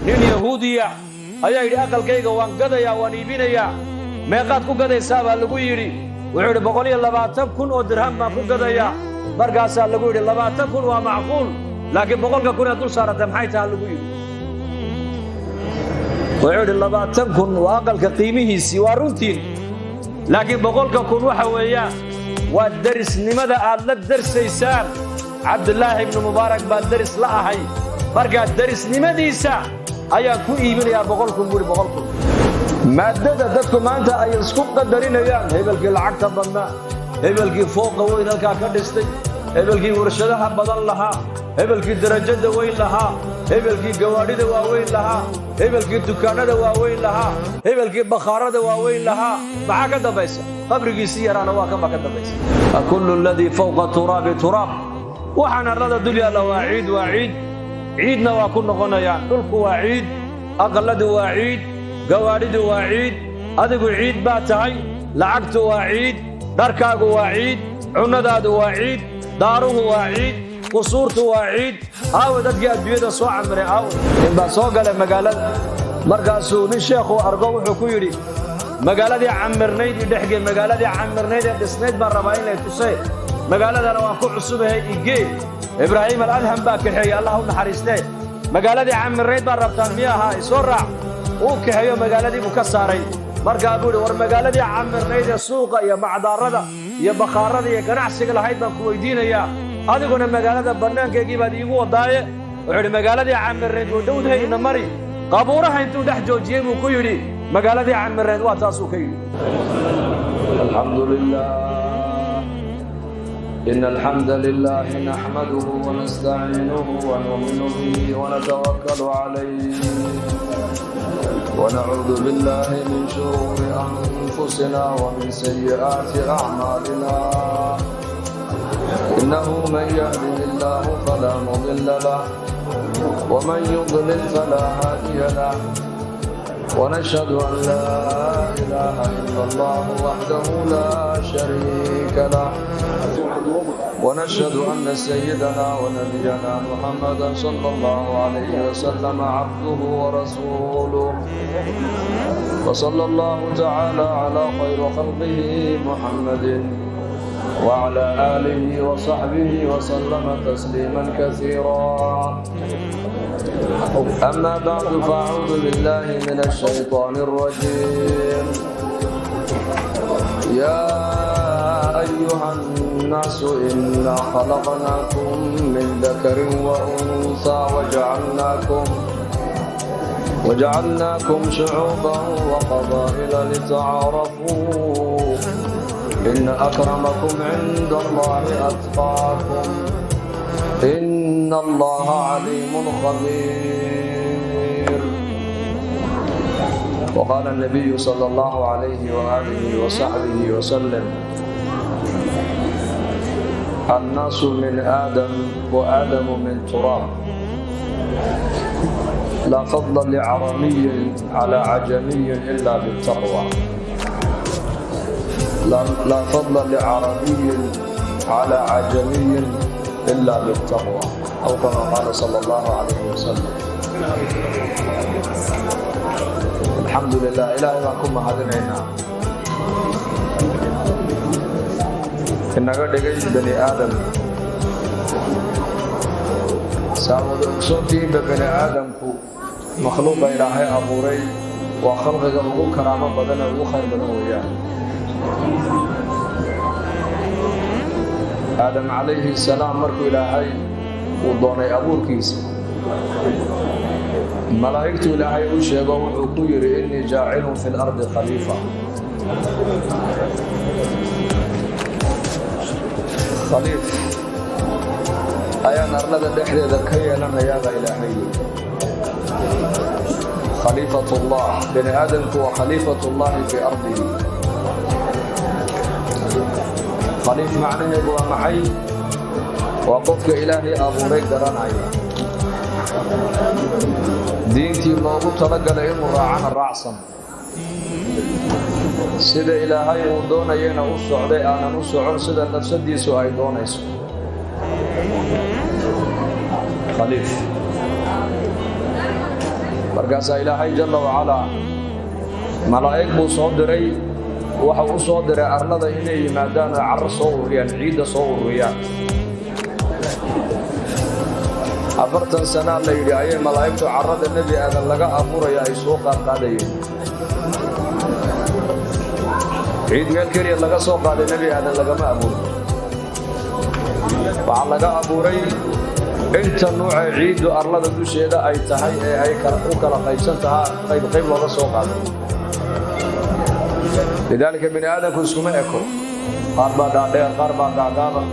nin yahuudiya ayaa yidhi aqalkayga waan gadayaa waan iibinayaa meeqaad ku gadaysaa baa lagu yidhi wuxuu yidhi 120,000 oo dirham baan ku gadayaa markaasaa lagu yidhi 20,000 waa macquul laakiin 100,000 dul saarata maxay tahay lagu yidhi wuxuu yidhi 20,000 waa aqalka qiimihiisii waa runtiin laakiin 100,000 waxa weeyaan waa darisnimada aad la darsaysaan cabdulaahi ibnu mubaarak baa daris la ahay markaa darisnimadiisa ayaan ku iibinayaa 100,000 buuri 100,000 maadada dadku maanta ay isku qadarinayaan hebelkii lacagta badnaa hebelkii fooqa weyn halkaa ka dhistay hebelkii warshadaha badan lahaa hebelkii darajada weyn lahaa hebelkii gawaadhida waaweyn lahaa hebelkii dukaanada waaweyn lahaa hebelkii bakhaarada waaweyn lahaa maxaa ka dambaysa qabrigiisii yaraana waa ka dambaysa kullu alladii fawqa turaabi turaab waxaan arlada dul yaalla waa ciid ciidna waa ku noqonayaan dhulku waa ciid aqalladu waa ciid gawaadhidu waa ciid adigu ciid baa tahay lacagtu waa ciid dharkaagu waa ciid cunnadaadu waa ciid daaruhu waa ciid qusuurtu waa ciid aawe dadkii adduunyada soo camiray aawe inbaa soo galay magaalada markaasuu nin sheekhu argo wuxuu ku yidhi magaaladii camirnayd i dhexgee magaaladii camirnayd ee dhisnayd baan rabaa inay tusee magaaladana waan ku cusubahay igee ibraahim al-adham baa kaxeeyey allah u naxariistee magaaladii camirnayd baan rabtaan miya ahaa isoo raac uu kaxeeyo magaaladii buu ka saaray markaa buu yidhi war magaaladii camirnayd ee suuqa iyo macdaarada iyo bakhaarada iyo ganacsiga lahayd baan ku weydiinayaa adiguna magaalada bannaankeygii baad iigu wadaaye wuxuu yidhi magaaladii camirnayd wuu dhowdahay ina mari qabuuraha intuu dhex joojiyey buu ku yidhi magaaladii camirnayd waa taasuu ka yidhi alxamdulilah إن الحمد لله نحمده ونستعينه ونؤمن به ونتوكل عليه ونعوذ بالله من شرور أنفسنا ومن سيئات أعمالنا إنه من يهده الله فلا مضل له ومن يضلل فلا هادي له ونشهد أن لا إله إلا الله وحده لا شريك له ونشهد أن سيدنا ونبينا محمدا صلى الله عليه وسلم عبده ورسوله وصلى الله تعالى على خير خلقه محمد وعلى آله وصحبه وسلم تسليما كثيرا أما بعد فأعوذ بالله من الشيطان الرجيم يا أيها الناس إنا خلقناكم من ذكر وأنثى وجعلناكم شعوبا وقبائل لتعارفوا إن أكرمكم عند الله أتقاكم إن الله عليم خبير وقال النبي صلى الله عليه وآله وصحبه وسلم الناس من آدم وآدم من تراب لا فضل لعربي على عجمي إلا بالتقوى لا فضل لعربي على عجمي إلا بالتقوى أو كما قال صلى الله عليه وسلم الحمد لله إلهي وكم هدنينا inaga dhigay bani aadam saamada usootiinba bani aadamku makhluuqa ilaahay abuuray waa khalqiga ugu karaamo badan ee ugu khayr badan weeyaan aadam calayhi salaam markuu ilaahay uu doonay abuurkiisa malaa'igtu ilaahay u sheego wuxuu ku yidhi innii jaacilun fi lardi khaliifa khaliif ayaan arlada dhexdeeda ka yeelanayaabaa ilaahay khaliifatullah bani aadamku waa khaliifatullahi fii ardihi khaliif macnaheedu waa maxay waa qofka ilaahay abuuray garanaya diintii loogu talagalay inuu raacana raacsan sida ilaahay uu doonayana u socday aanan u socon sida nafsadiisu ay doonayso khaliif markaasaa ilaahay jalla wacalaa malaa'ig buu soo diray, waxa uu soo diray arlada inay yimaadaan oo carro soo ururiyaan, ciidda soo ururiyaan. 40 sana la yidhi ayay malaa'igtu carrada nebi aadan laga abuuraya ay soo qaadqaadayeen. ciid meel keliya laga soo qaaday nebi aadan lagama abuurin. waxaa laga abuuray inta nuuca ciiddu arlada dusheeda ay tahay ee ay u kala qaybsan tahaa qayb looga soo qaaday. lidaalika bini aadamku iskuma eko, qaar baa dhaadheer, qaar baa gaagaaban,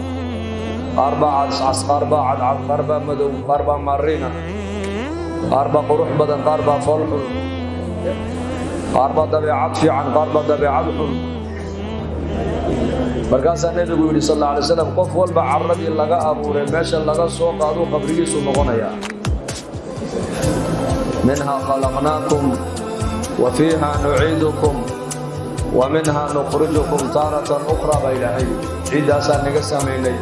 qaar baa cascas, qaar baa cadcad, qaar baa madow, qaar baa maariina, qaar baa qurux badan, qaar baa foolxun, qaar baa dabeecad fiican, qaar baa dabeecad xun. markaasaa nebigu yidhi sal alla alay wasalam, qof walba carradii laga abuuray meesha laga soo qaaduu qabrigiisu noqonayaa. minhaa khalaqnaakum wa fiihaa nuciidukum wa minhaa nukhrijukum taaratan ukhraa baa ilaahay. ciiddaasaa naga samaynay,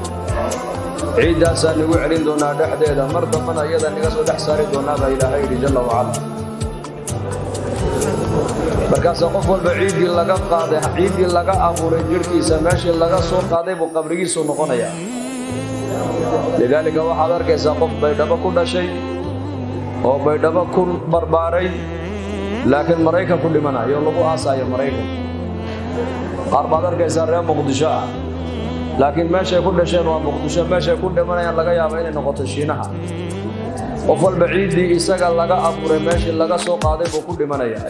ciiddaasaa nagu celin doonaa dhexdeeda, mar dambana iyada naga soo dhex saari doonaa baa ilaahay yidhi jalla wacala. markaasaa qof walba ciiddii laga qaaday, ciiddii laga abuuray jirhkiisa meeshii laga soo qaaday buu qabrigiisu noqonayaa. lidaalika waxaad arkaysaa qof baydhabo ku dhashay oo baydhabo ku barbaaray, laakiin maraykan ku dhimanayo lagu aasaayo maraykan. qaar baad arkaysaa reer muqdisho ah, laakiin meeshay ku dhasheen waa muqdisho, meeshay ku dhimanayaan laga yaaba inay noqoto shiinaha. qof walba ciiddii isaga laga abuuray meeshii laga soo qaaday buu ku dhimanayaa,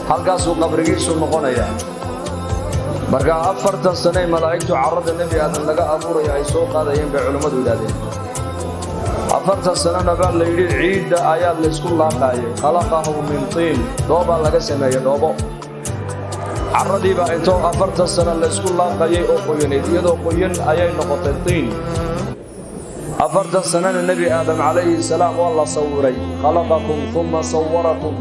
halkaasuu qabrigiisu noqonayaa. marka 40 sanay malaa'igtu carrada nebi aadan laga abuuraya ay soo qaadayeen bay culimmadu yidhahdeen. 40 sanana baa la yidhi ciidda ayaa laysku laaqaayay. khalaqahu min tiin, dhoobaa laga sameeyey, dhoobo. carradiibaa intoo 40 sana laysku laaqayay oo qoyanayd, iyadoo qoyan ayay noqotay tiin. 40 sanana nebi aadam calayhi salaam waa la sawiray. khalaqakum uma sawarakum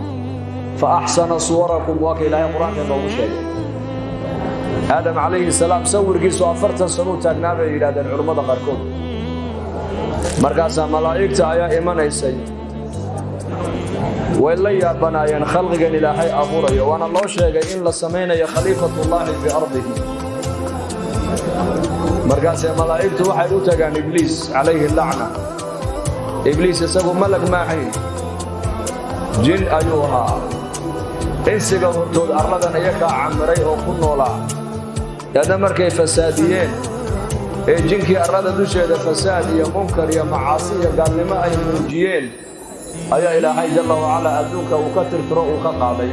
fa axsana suwarakum, waa ka ilaahay qur-aanka noogu sheegay. aadam calayhi salaam sawirkiisu 40 sanuu taagnaa bay yidhahdeen culimmada qaarkood. markaasaa malaa'igta ayaa imanaysay, way la yaabanaayeen khalqigan ilaahay abuurayo, waana loo sheegay in la samaynayo khaliifatullaahi fii ardihi. markaasee malaa'igtu waxay u tagaan ibliis calayhi lacna. ibliis isagu malag maahayn, jin ayuu ahaa. insiga hortood arladan iyakaa camiray oo ku noolaa. daadna markay fasaadiyeen ee jinkii arlada dusheeda fasaad iyo munkar iyo macaasi iyo gaalnimo ay muujiyeen, ayaa ilaahay jalla wacalaa adduunka uu ka tirtiro uu ka qaaday.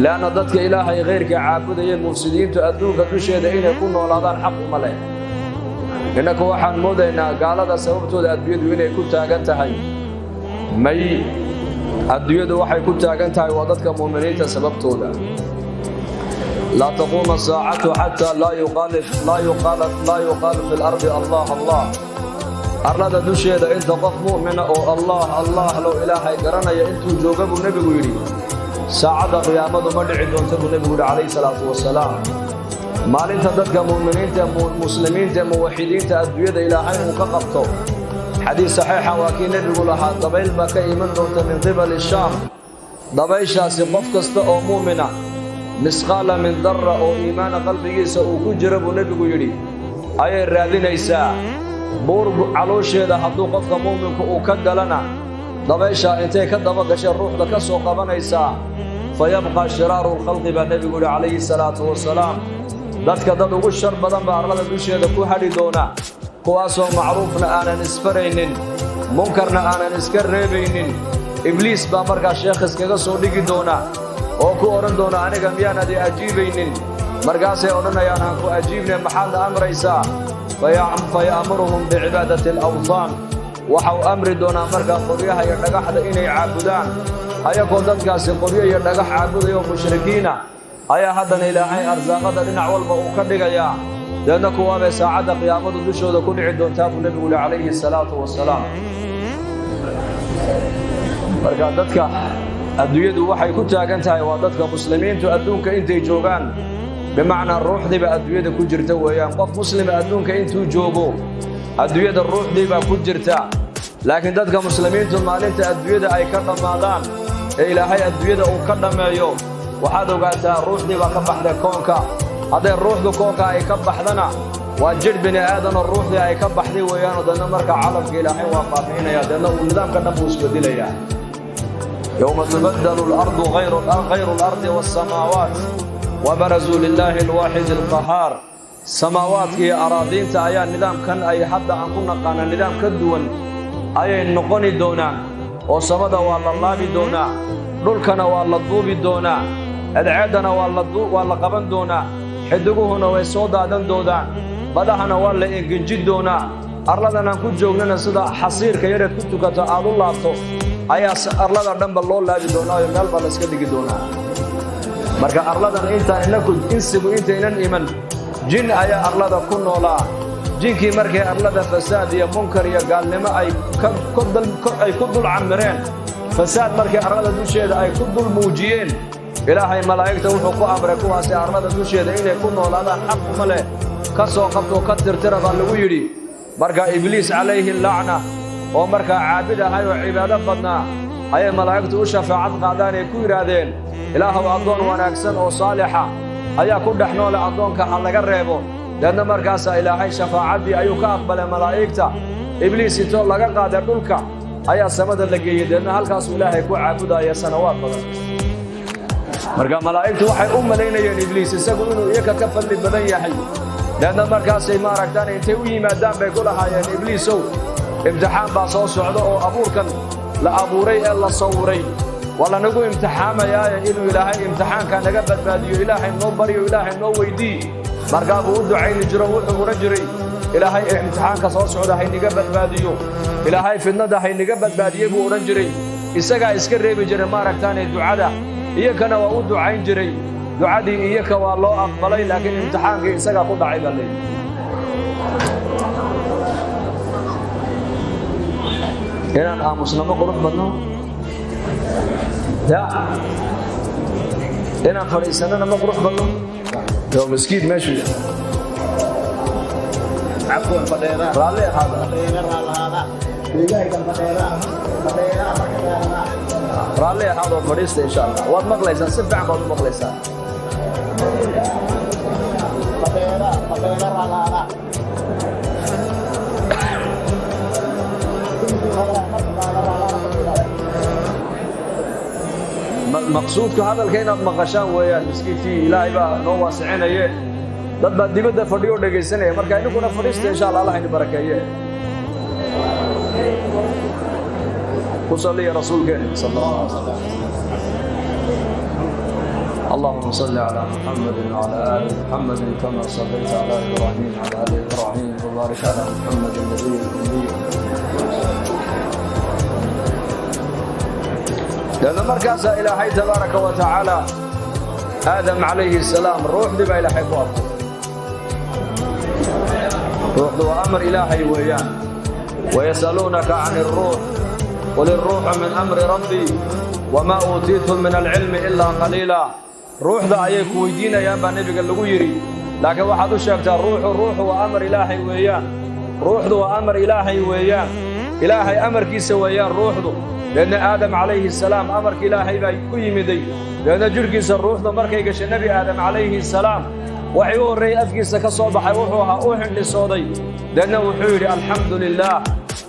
leanna dadka ilaahay khayrka caabudayeen mufsidiintu adduunka dusheeda inay ku noolaadaan xaq uma leh. innaka waxaan moodaynaa gaalada sababtooda adduunyadu inay ku taagan tahay. may adduunyadu waxay ku taagan tahay waa dadka mu'miniinta sababtooda. laa taquuma saacatu xataa laa yuqaalu fi lardi allah allah. arlada dusheeda inta qof mu'mina oo allah allah low ilaahay garanaya intuu jooga buu nebigu yidhi, saacadda qiyaamadu ma dhici doonta buu nebigu yidhi calayhi salaatu wasalaam. maalinta dadka mu'miniinta muslimiinta muwaxidiinta adduunyada ilaahay uu ka qabto. xadiis saxiixa waa kii nebigu lahaa, dabayl baa ka iman doonta min qibali shaam. dabayshaasi qof kasta oo mu'mina misqaala min darra oo iimaana qalbigiisa uu ku jira buu nebigu yidhi ayay raadinaysaa. buur caloosheeda hadduu qofka mu'minku uu ka galana, dabayshaa intay ka daba gashay ruuxda ka soo qabanaysaa. fa yabqa shiraaru lkhalqi baa nebigu yidhi calayhi salaatu wasalaam. dadka dad ugu shar badan baa arlada dusheeda ku hadhi doona, kuwaasoo macruufna aanan isfaraynin, munkarna aanan iska reebaynin. ibliis baa markaa sheekh iskaga soo dhigi doona oo ku odhan doona, aniga miyaanad i ajiibaynin? markaasay odhanayaan, aan ku ajiibne, maxaadna amraysaa? faya'muruhum bicibaadati alawthaan. waxau amri doonaa markaa qoryaha iyo dhagaxda inay caabudaan. ayagoo dadkaasi qoryo iyo dhagax caabudayo mushrikiina ayaa haddana ilaahay arsaaqada dhinac walba uu ka dhigayaa. deedna kuwaabay saacadda qiyaamadu dushooda ku dhici doontaa buu nebigu yidhi calayhi salaatu wasalaam. marka dadka adduunyadu waxay ku taagan tahay waa dadka muslimiintu adduunka intay joogaan, bimacnaa ruuxdiiba adduunyada ku jirta weeyaan. qof muslima adduunka intuu joogo adduunyada ruuxdiibaa ku jirta. laakiin dadka muslimiintu maalinta adduunyada ay ka dhammaadaan ee ilaahay adduunyada uu ka dhammeeyo waxaad ogaataa ruuxdii baa ka baxday koonka hadday ruuxdu koonka ay ka baxdana waa jidh bini aadanoo ruuxdii ay ka baxday weeyaanoo dadna marka calamka ilaahay waa baabi'inaya dadna uu nidaamka dhan buu isbedelayaa yowma tubaddalu alardu hayru alardi waassamaawaat wabarazuu lilaahi alwaaxidi alqahaar samaawaadka iyo araadiinta ayaa nidaamkan ay hadda aan ku naqaana nidaam ka duwan ayay noqoni doonaan oo samada waa la laabi doonaa dhulkana waa la duubi doonaa adceeddana waa la qaban doonaa xidiguhuna way soo daadan doonaan badahana waa la engenji doonaa arladan aan ku joognana sida xasiirka yareed ku tukato aad u laabto ayaa arlada dhanba loo laabi doonaayo meel baa la iska dhigi doonaa marka arladan intaan inaku insigu intaynan iman jin ayaa arlada ku noolaa jinkii markay arlada fasaad iyo munkar iyo gaalnimo ay ku dul camireen fasaad markay arlada dusheeda ay ku dul muujiyeen ilaahay malaa'igta wuxuu ku amray kuwaasi arlada dusheeda inay ku noolaadaan xaq uma leh ka soo qabtoo ka tirtira baa lagu yidhi marka ibliis calayhi lacna oo markaa caabid ahay oo cibaado badnaa ayay malaa'igtu u shafaacad qaadaan ay ku yidhaahdeen ilaahow addoon wanaagsan oo saalixa ayaa ku dhex noole addoonka ha laga reebo deedna markaasaa ilaahay shafaacaddii ayuu ka aqbalay malaa'igta ibliis intoo laga qaaday dhulka ayaa samada la geeyey deedna halkaasuu ilaahay ku caabudaya sanawaad badan marka malaa'igtu waxay u malaynayeen ibliis isagu inuu iyaga ka fadli badan yahay deedna markaasay maaragtaan intay u yimaadaan bay ku lahaayeen ibliisow imtixaan baa soo socda oo abuurkan la abuuray ee la sawuray waa lanagu imtixaamayaaye inuu ilaahay imtixaanka naga badbaadiyo ilaahay noo baryo ilaahay noo weydii markaa buu u ducayni jiro wuxuu odhan jiray ilaahay imtixaanka soo socda hayniga badbaadiyo ilaahay fidnada hayniga badbaadiye buu odhan jiray isagaa iska reebi jiray maaragtaane ducada iyakana waa u ducayn jiray ducadii iyaka waa loo aqbalay laakiin imtixaankii isagaa ku dhacay baa leeyihi inaan aamusnamo qurux badno ya inaan fadhiisanana ma qurux badno yo miskiid meeshuu yahay عفوا فديرة raalli ahaada raalli ahaada oo fadhiista insha allah waad maqlaysaa si fiican baad u maqlaysaa maqsuudku hadalka inaad maqashaan weeyaan miskiidkii ilaahay baa noo waasicinaye dad baa dibadda fadhiyo dhegaysanaya marka idinkuna fadhiista insha allah allah idin barakeeye ku salliya rasuulkeena sala allahu alay wasalam اللهم صل على محمد وعلى آل محمد كما صليت على إبراهيم وعلى آل إبراهيم وبارك على محمد النبي الأمي لأن مركز إلهي تبارك وتعالى آدم عليه السلام روح دبا إلهي فوق روح دو أمر إلهي ويان ويسألونك عن الروح قل الروح من أمر ربي وما أوتيتم من العلم إلا قليلا روح ذا أيك ويدين يا أبا نبي قال له يري لكن واحد شافت الروح وأمر إلهي ويان روح ذو أمر إلهي ويان إلهي أمر كيس ويان روح ذو لأن آدم عليه السلام أمر إلهي بأي مدي لأن جركيس الروح ذو مركيش النبي آدم عليه السلام وحيوه الرئي أفكيس كصوبح وحوها أوحن للصودي لأنه وحوري الحمد لله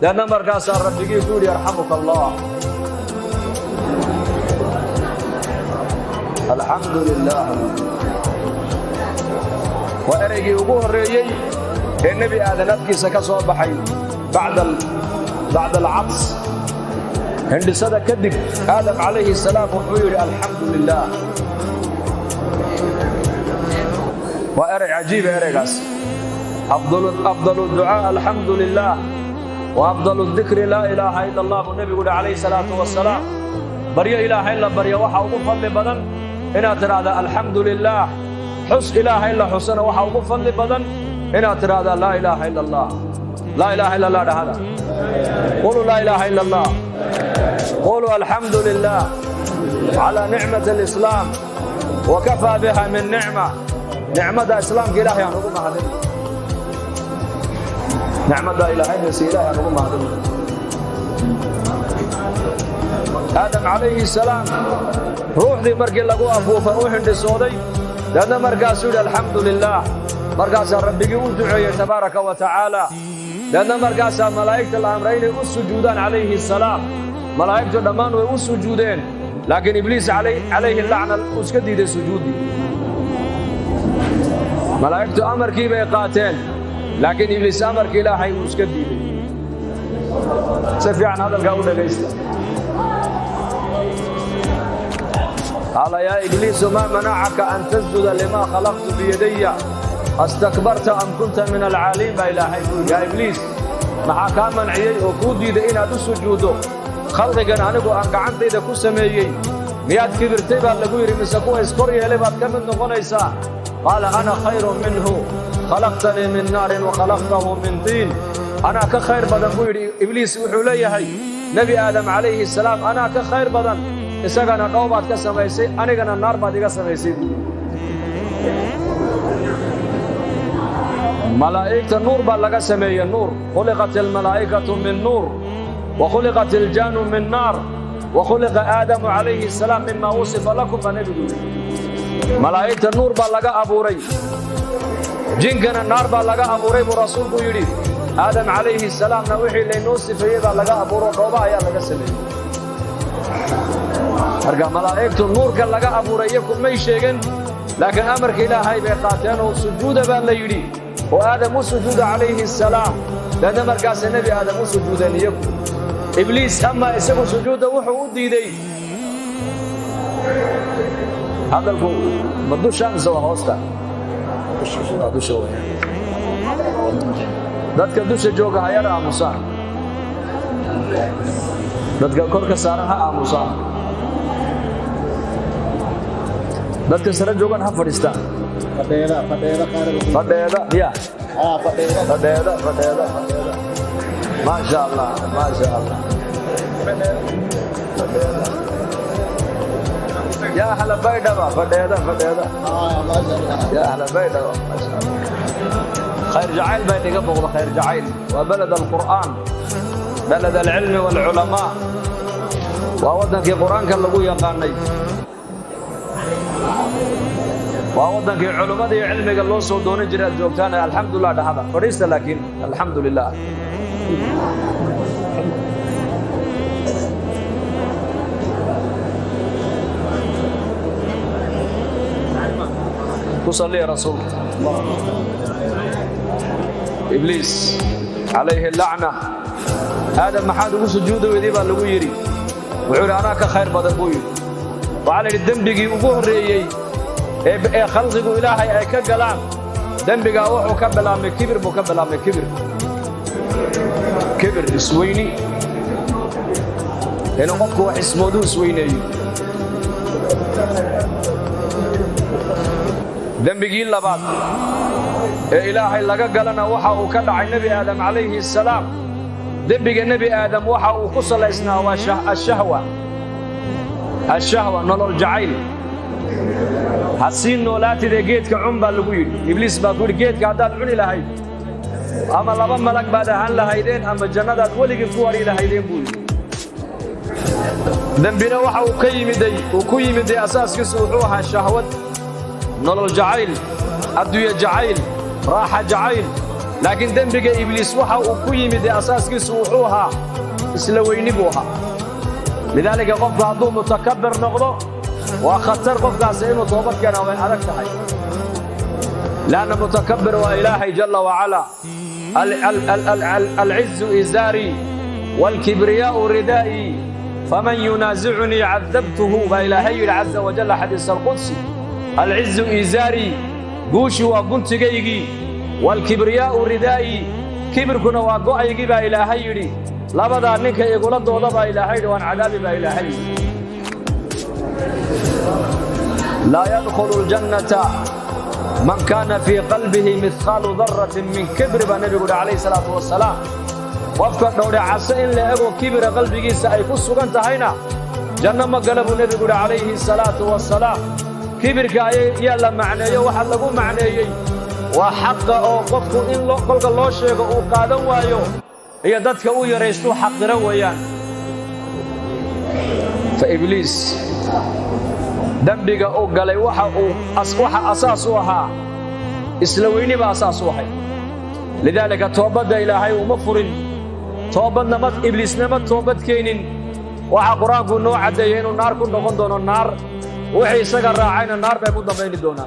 لأن مركز الرب يقول يرحمك الله الحمد لله وأرجي وجوه الرئي النبي آدم أفكيس كصوبحي بعد العطس عند صدى كذب آدم عليه السلام وحوري الحمد لله وأرج عجيب أرجاس أفضل الدعاء الحمد لله وأفضل الذكر لا إله إلا الله والنبي يقول عليه الصلاة والسلام بريا إله إلا بريا وحا وقفل بدن إنا ترى الحمد لله حس إله إلا حسن وحا وقفل بدن إنا ترى لا إله إلا الله لا إله إلا الله هذا قولوا لا إله إلا الله قولوا الحمد لله على نعمة الإسلام وكفى بها من نعمة نعمة إسلام إلهي نقوم هذا نعمة إلهي نسي إلهي نقوم هذا aadam calayhi salaam ruuxdii markii lagu afuufay u hindhisooday deedna markaasuu yidhi alxamdu lilaah markaasaa rabbigii u duceeyey tabaaraka wa tacaala deedna markaasaa malaa'igta la amray inay u sujuudaan calayhi salaam malaa'igtu dhammaan way u sujuudeen laakiin ibliis calayhi lacna uu iska diiday sujuuddii malaa'igtu amarkii bay qaateen laakiin ibliis amarkii ilaahay uu iska diiday si fiican hadalkaa u dhegaysta قال يا إبليس ما منعك أن تسجد لما خلقت بيدي أستكبرت أم كنت من العالين بإلهي يا إبليس ما كان منعي وكودي إن هذا السجود خلقك أنا أنك عندي إذا كسمي مياد كبرتي بالغوير مسكوه اسكوري هلي بعد كم من نقول قال أنا خير منه خلقتني من نار وخلقته من طين أنا كخير بدن غوير إبليس وحولي هي نبي آدم عليه السلام أنا كخير بدن isagana dhoobaad ka samaysay anigana naar baad iga samaysay malaa'ikta nuur baa laga sameeyay nuur khuliqat almalaa'ikatu min nuur wa khuliqat aljannu min naar wa khuliqa aadamu alayhi salaam mimma wusifa lakum nabigu malaa'ikta nuur baa laga abuuray jinkana naar baa laga abuuray buu rasuulku yidhi aadam alayhi salaamna wixii laynoo sifeeyey baa laga abuuro dhooba ayaa laga sameeyey marka malaa'iktu nuurka laga abuuray iyagu may sheegin laakiin amarka ilaahay bay qaateen oo sujuuda baa la yidhi oo aadam u sujuuda calayhi salaam dadna markaas nabi aadam u sujuudeen iyagu ibliis ama isagu sujuuda wuxuu u diiday hadalku madushan soo hoosta dadka dusha jooga hayar aamusaan dadka korka saaran ha aamusaan dadka sare joogan ha fadhiistaan fadheeda ya fadheeda maasha allah ya ahla baydhaba fadheeda ya ahla baydhaba khayr jacayl bay dhiga boqdo khayr jacayl waa balad alqur'aan balad alcilmi walculamaa waa wadankii qur'aanka lagu yaqaanay waa wadankii culimada iyo cilmiga loo soo doonan jiray aad joogtaan alxamdulilah dhahada fadhiista laakiin alxamdulilah تصلي يا رسول الله إبليس عليه اللعنة آدم محاد وسجوده وذيبا لغو يري وعور أنا كخير بدن بوي وعلى الدنبقي وقوه الرئيي خلقه إلهي أي كقلان دنبقى وحو كبلا من كبر مكبلا من كبر سويني هنا قفكوا اسمه سويني dembigii labaad ee ilaahay laga galana waxa uu ka dhacay nabi aadam calayhi salaam dembiga nabi aadam waxa uu ku salaysnaa waa ashahwa nolol jacayl hasiin noolaatida geedka cun baa lagu yidhi ibliis baa ku yidhi geedka haddaad cuni lahayd ama laba malag baad ahaan lahaydeen ama jannadaad weligii ku wari lahaydeen buu yidhi dembina waxa uu ku yimiday asaaskiisu wuxuu ahaa shahwad nolol jacayl adduunye jacayl raaxa jacayl laakiin dembiga ibliis waxa uu ku yimid asaaskiisu wuxuu ahaa isla weyni buu ahaa lidaalika qofka hadduu mutakabbir noqdo waa khatar qofkaasi inuu toobad keena way adag tahay laanna mutakabbir waa ilaahay jalla wacala alcizu izaari waalkibriyaa'u ridaa'i faman yunaasicunii cadabtuhu baa ilaahay yidhi caza wajalla xadiis alqudsi العز إزاري قوشي وقنتقيقي والكبرياء ردائي كبركنا وقعيقي با إلهي لابد أنك يقول الضوضة با إلهي وان عذابي با إلهي لا يدخل الجنة من كان في قلبه مثقال ذرة من كبر بنبي قول عليه الصلاة والسلام وفق دوري عسئن لأبو كبر قلبه سأيكسو كنت هينا جنة مقلب النبي قول عليه الصلاة والسلام كبرك يا لا معنيه waxa lagu macneeyay waa xaq oo qofku in qolka loo sheego uu qaadan waayo iyo dadka uu yareysto xaqira weeyaan فإبليس دنبغا أو قالي وحا أساس وها إسلويني بأساس وحي لذلك توبد إلهي ومفر توبدنا مت إبليس نمت توبد كينين وحا قرآن كو نوع عديين النار كن نقون دون النار وحي سقر راعين النار بيكون دمين دونا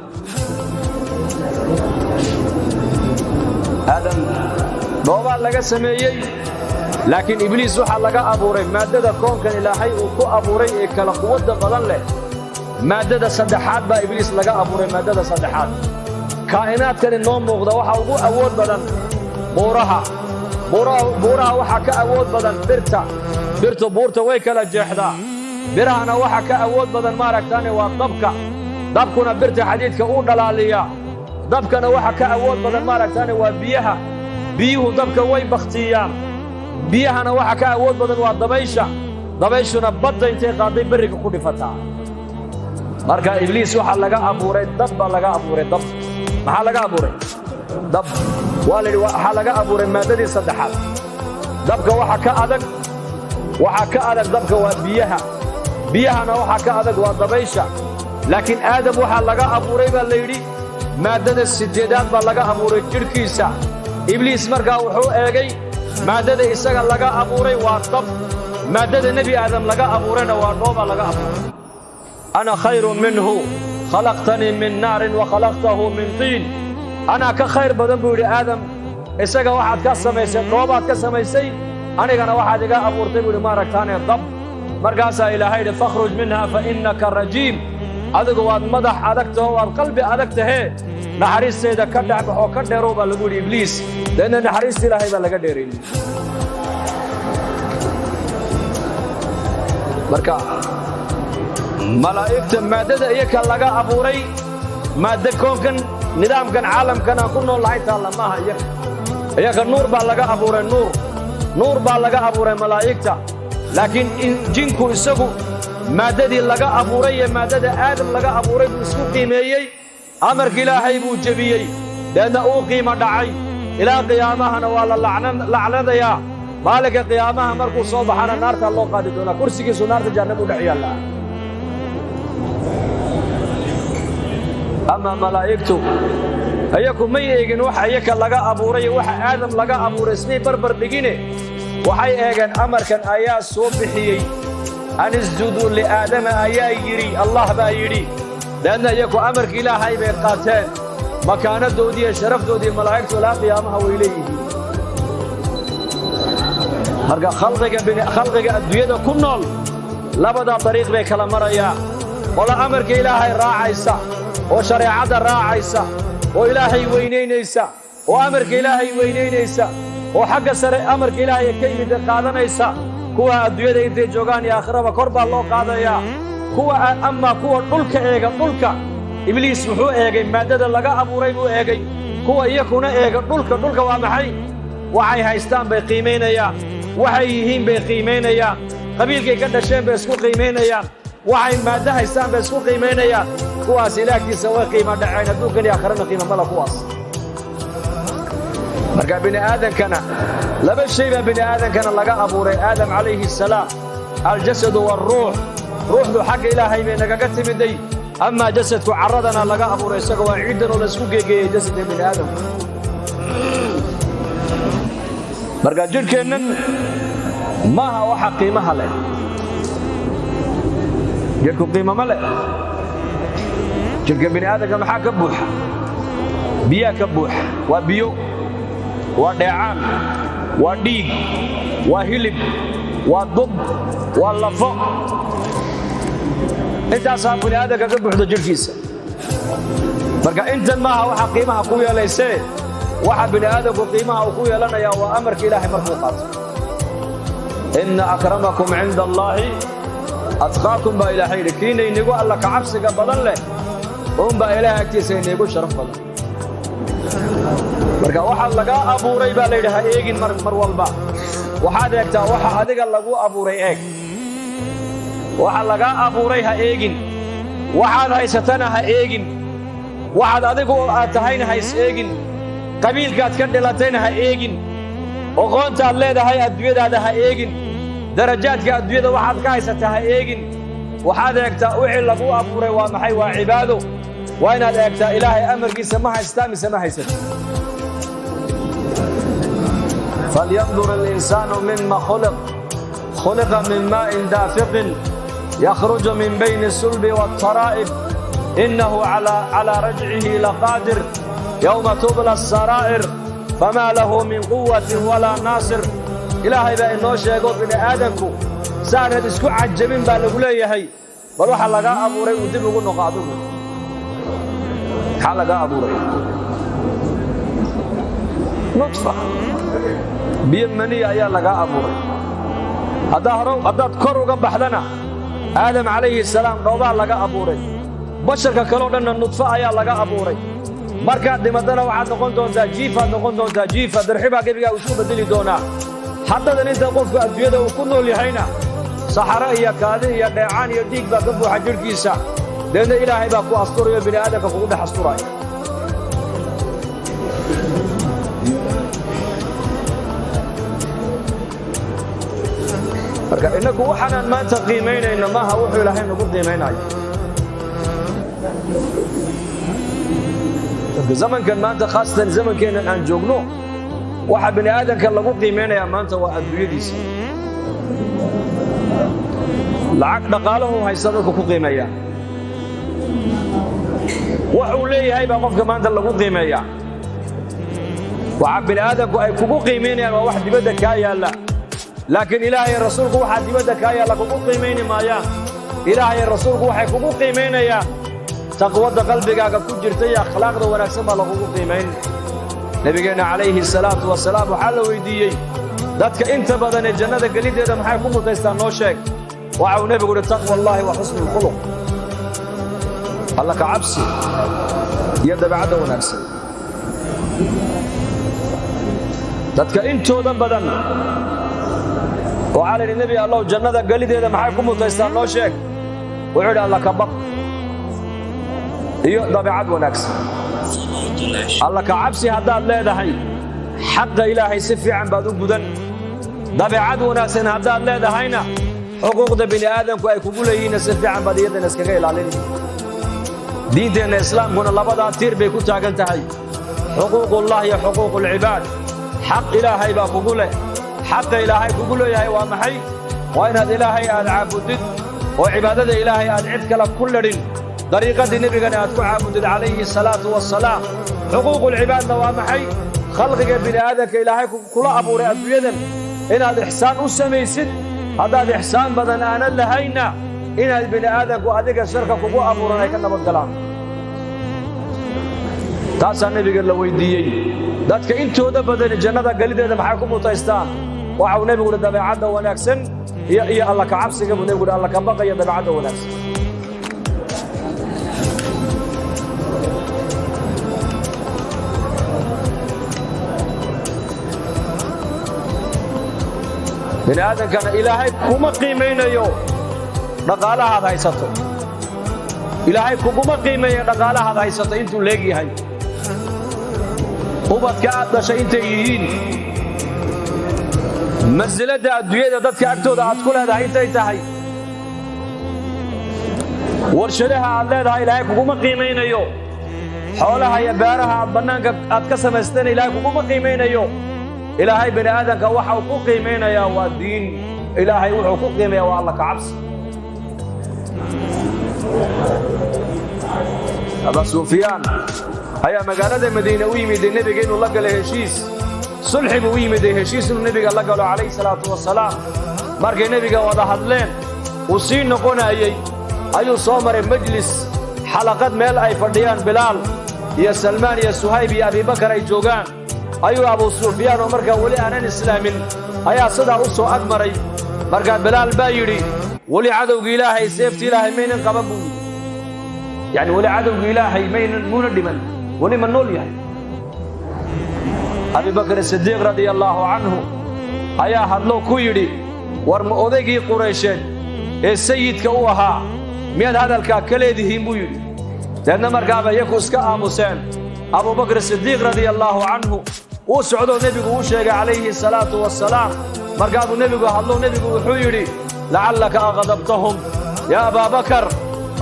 آدم دوبا لغا سميي لكن إبليس وحا لغا أبوري مادة كون كان إلهي وكو أبوري إكلا قوة بدن له مادة صدحات با إبليس لغا أبوري مادة صدحات كائنات كان النوم موغدا وحا وقو أود بدن بورها وحا كأود بدن برتا بورتا ويكلا جيحدا برهنا وحا كأود بدن ماركتاني ضبكنا برتا حديدك أو دلالية ضبكنا وحا كأود بدن ماركتاني وبيها بيهو ضبك وي بختيان بيهنا وحا كأود بدن ضبيشنا بدا انتي قاضي بريك كودي فتا marka ibliis waxa laga abuuray dab laga abuuray dab maxaa laga abuuray dab waalidi waxa laga abuuray maadadii saddexaad dabka waxa ka adag dabka waa biyahana waxa ka adag waa dabaysha laakiin aadam waxa laga abuuray baa la yiri maadada sideedaad baa laga abuuray jirkiisa ibliis markaa wuxuu eegay maadada isaga laga abuuray waa dab maadada nabi aadam laga abuurayna waa dhooba laga abuuray أنا خير منه خلقتني من نار وخلقته من طين أنا كخير بدن بوري آدم إساق واحد كسميسي روبات كسميسي أنا كان واحد إيقا أبورتي بوري ماركتاني الضب مرقاسا إلى هيدا فاخرج منها فإنك الرجيم أدق واد مدح أدقته واد قلبي أدقته نحريس سيدا كدع بحو كدع روبا لبوري إبليس لأن نحريس إلى هيدا لقدرين مركا ملائكة مادة إياك لغا أبوري مادة كونكن نظام كان عالم كان كنو الله تعالى ماها إياك النور بالغا أبوري نور بالغا أبوري ملائكة لكن جنكو إساقو مادة دي لغا أبوري مادة آدم لغا أبوري بسكو قيميي أمر إلهي بو جبيي لأن أو قيمة دعي إلى قيامها نوالا لعنة يا مالك قيامها مركو صوبحانا نار الله قادتونا كرسيكي سنار تجانبو دعي الله أما ملائكته أيكم ما يجن وح أيك لقى أبو ري وح آدم لقى أبو رسمي بربر بجينه وحي أجن أمر كان آيات صبحي أن اسجدوا لآدم آيات يري الله بايري لأن يكو أمر كلا هاي بيقاتين مكانة دودي شرف دودي ملائكته لا قيامها وإليه هرجع خلقك الدنيا كنول لبدا طريق بكلام مريا ولا أمر كلا هاي راعيسا وشريعة راعيسا وإلهي وينينيسا وأمرك إلهي وينينيسا وحق أمرك إلهي كيمي قادنيسا كوا الدنيا انت جوغان يا آخرة وقرب الله قاديا كوا أما كوا قلك إيغا قلك إبليس محو إيغي مادد لغا أبو ريبو إيغي كوا يكون إيغا قلك وامحي وحي هايستان بقيمين يا وحيهين بقيمين يا قبيلك كدشين بسكو قيمين يا وحي مادة هايستان بسكو قيمين يا كواس إلاكي سوى قيمة دعين دوك لي آخرنا قيمة ملا كواس مرقا بني آدم كان لبا الشيء بني آدم كان لقى أبو ري آدم عليه السلام الجسد والروح روح ذو حق إلهي بينك قتل من دي أما جسدك عرضنا لقى أبو ري سقوا عيدنا ولسكوك جسد بني آدم مرقا جل كأنن ما هو حق قيمة لك جلكم قيمة ملك جلك بني آدم كما كبوح بيا كبوح وبيو ودعان وديق وهلب وضب واللفق انت أصحاب بني آدم كبوح ده جلكيس مركا انت ما هو قيمة قوية ليسي واحد بني آدم قيمة قوية لنا يا وأمرك إلهي مرفوقات إن أكرمكم عند الله أتقاكم با إلهي لكين إنيقو الله كعبسك بدن له هم با إلهي أكتيس إنيقو شرف بدن مركا واحد لقى أبو ري با ليدها إيقين مرولبا واحد يكتا واحد أدق لقو أبو ري إيق واحد لقى أبو ري ها إيقين واحد هايستنا ها إيقين واحد أدقو أتهين هايس إيقين قبيل كات كندلتين ها إيقين وقونتا الليدة هاي أدوية ها إيقين درجات كأدوية واحد كايسة ها إيقين waxaad eegtaa wixii lagu abuuray waa maxay waa cibaado waa inaad eegtaa ilaahay amarkiisa ma haystaa mise ma haysato falyandur al-insaanu mimma khuliqa min maa'in daafiqin yakhruju min bayni sulbi wat-taraa'ib innahu ala rajcihi laqaadir yawma tubla as-saraa'ir famaa lahu min quwwatin walaa naasir ilaahay baa inoo sheego bini aadamku saanad isku cajabin baa lagu leeyahay bal waxa laga abuuray uu dib ugu noqo adigu maxaa laga abuuray nutfa biyo maniya ayaa laga abuuray haddaad kor uga baxdana aadam calayhi salaam dhoobaa laga abuuray basharka kaloo dhanna nutfa ayaa laga abuuray markaad dhimadana waxaad noqon doontaa jiifaad noqon doontaa jiifa darxibaa gebigaa uu isku bedeli doonaa haddadan inta qofku adduunyada uu ku nool yahayna saxaro iyo kaadi iyo dheecaan iyo dhiig baa ka buuxa jidhkiisa deedna ilaahay baa ku asturayo bini aadamka kugu dhex asturaya marka innagu waxaanaan maanta qiimaynayna maaha wuxuu ilaahay nagu qiimaynayo zamankan maanta khaasatan zamankeennan aan joogno waxa bini aadamka lagu qiimaynayaa maanta waa adduunyadiisa lacag dhaqaalahu haysta dadku ku qiimeeyaa wax uu leeyahay baa qofka maanta lagu qiimeeyaa waxa bini aadamku ay kugu qiimaynayaan waa wax dibadda kaa yaalla laakiin ilaahay rasuulku waxaa dibadda kaa yaalla kugu qiimayni maayaan ilaahay rasuulku waxay kugu qiimaynayaan taqwadda qalbigaaga ku jirta iyo akhlaaqda wanaagsan baa lagugu qiimayn nabigeenna calayhi salaatu wasalaam waxaa la weydiiyey dadka inta badan ee jannada geliddeeda maxay ku mutaystaan noo sheeg waxa uu nebigu yidhi taqwa allaahi wa xusnu lkhuluq alla ka cabsi iyo dabeecadda wanaagsan dadka intooda badan waxaa la yidhi nebi allow jannada geliddeeda maxay ku mutaystaan noo sheeg wuxuu yidhi alla ka baq iyo dabeecad wanaagsan alla ka cabsi haddaad leedahay xaqa ilaahay si fiican baad u gudan dabeecad wanaagsan haddaad leedahayna xuquuqda bini aadamku ay kugu leeyihiinna si fiican baad iyadana iskaga ilaalin diinteenna islaamkuna labadaa tiir bay ku taagan tahay xuquuqullah iyo xuquuqulcibaad xaq ilaahay baa kugu leh xaqa ilaahay kugu leeyahay waa maxay waa inaad ilaahay aad caabudid oo cibaadada ilaahay aad cid kale ku ledhin dariiqadii nebigana aad ku caabudid calayhi salaatu wassalaam xuquuqulcibaadna waa maxay khalqiga bini aadamka ilaahay kula abuuray adduunyadan inaad ixsaan u samaysid haddaad ixsaan badan aanad lahayna inaad bini aadamku adiga sharka kugu abuuran ay ka nabad galaan taasaa nebiga la weydiiyey dadka intooda badani jannada gelideeda maxay ku mutaystaan waxa uu nebigu yidhi dabeecadda wanaagsan iyo alla ka cabsiga buu nebigu yidhi alla ka baqaya dabeecadda wanaagsan bini aadamkana ilaahay kuma qiimaynayo dhaqaalahaad haysato ilaahay kuguma qiimeeyo dhaqaalahaad haysato intuu leegyahay ubadka aad dhashay intay yihiin mansiladda adduunyada dadka agtooda aad ku leedahay intay tahay warshadaha aad leedahay ilaahay kuguma qiimaynayo xoolaha iyo beeraha aad bannaanka aad ka samaysteen ilaahay kuguma qiimaynayo ilaahay bini aadamka waxa uu ku qiimaynayaa waa diin ilaahay wuxuu ku qiimayaa waa alla ka cabsi aba sufyaan ayaa magaalada madiina u yimid nebiga inuu la galo heshiis sulxi buu u yimid heshiis inuu nebiga la galo calayhi salaatu wassalaam markay nebiga wada hadleen uu sii noqonayey ayuu soo maray majlis xalaqad meel ay fadhiyaan bilaal iyo salmaan iyo suhayb iyo abibakar ay joogaan ayuu abu sufyaan oo markaa weli aanan islaamin ayaa sidaa u soo ag maray markaa bilaal baa yidhi weli cadowga ilaahay seefta ilaahay maynan qaban buu yidhi yani weli cadowga ilaahay muuna dhiman weli ma nool yahay abibakr sidiiq radia allaahu canhu ayaa hadlo ku yidhi war ma odaygii quraysheed ee sayidka u ahaa miyaad hadalkaa ka leedihiin buu yidhi deedna markaaba iyaku iska aamuseen abubakr sidiiq radia allaahu canhu uu socdoo nebigu uu sheegay calayhi salaatu wassalaam markaabuu nebigu hadlo nebigu wuxuu yidhi lacallaka aqdabtahum yaa abaabakar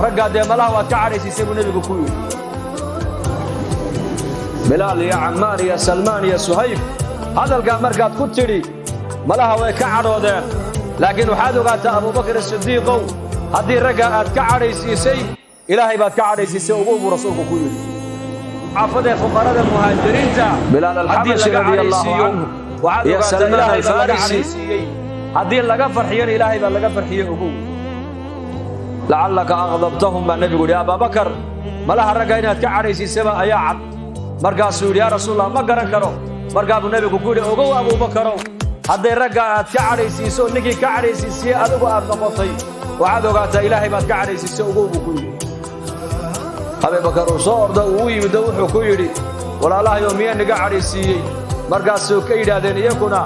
raggaa dee malaha waad ka cadhaysiisay buu nebigu ku yidhi bilaal iyo cammaar iyo salmaan iyo suhayb hadalkaa markaad ku tidhi malaha way ka cadhoodeen laakiin waxaad ogaataa abubakar sidiiqow haddii raggaa aad ka cadhaysiisay ilaahay baad ka cadhaysiisay ugu buu rasuulku ku yidhi caafadee fuqarada muhaajiriinta bilaal alxabashi radiyallaahu canhu iyo salmaan alfarisi haddii laga farxiyana ilaahay baa laga farxiyey ugu lacallaka aqdabtahum baa nebigu yidhi abaabakar malaha ragga inaad ka cadhaysiisaba ayaa cad markaasuu yidhi yaa rasuulallah ma garan karo markaa buu nebigu ku yidhi ogow abuubakarow hadday ragga aad ka cadhaysiiso ninkii ka cadhaysiisiyey adigu aad noqotay waxaad ogaataa ilaahay baad ka cadhaysiisay ogow buu ku yidhi abubakar uu soo orda uu u yimiddo wuxuu ku yidhi walaalahayo miyaa niga cadhaysiiyey markaasuu ka yidhaahdeen iyakuna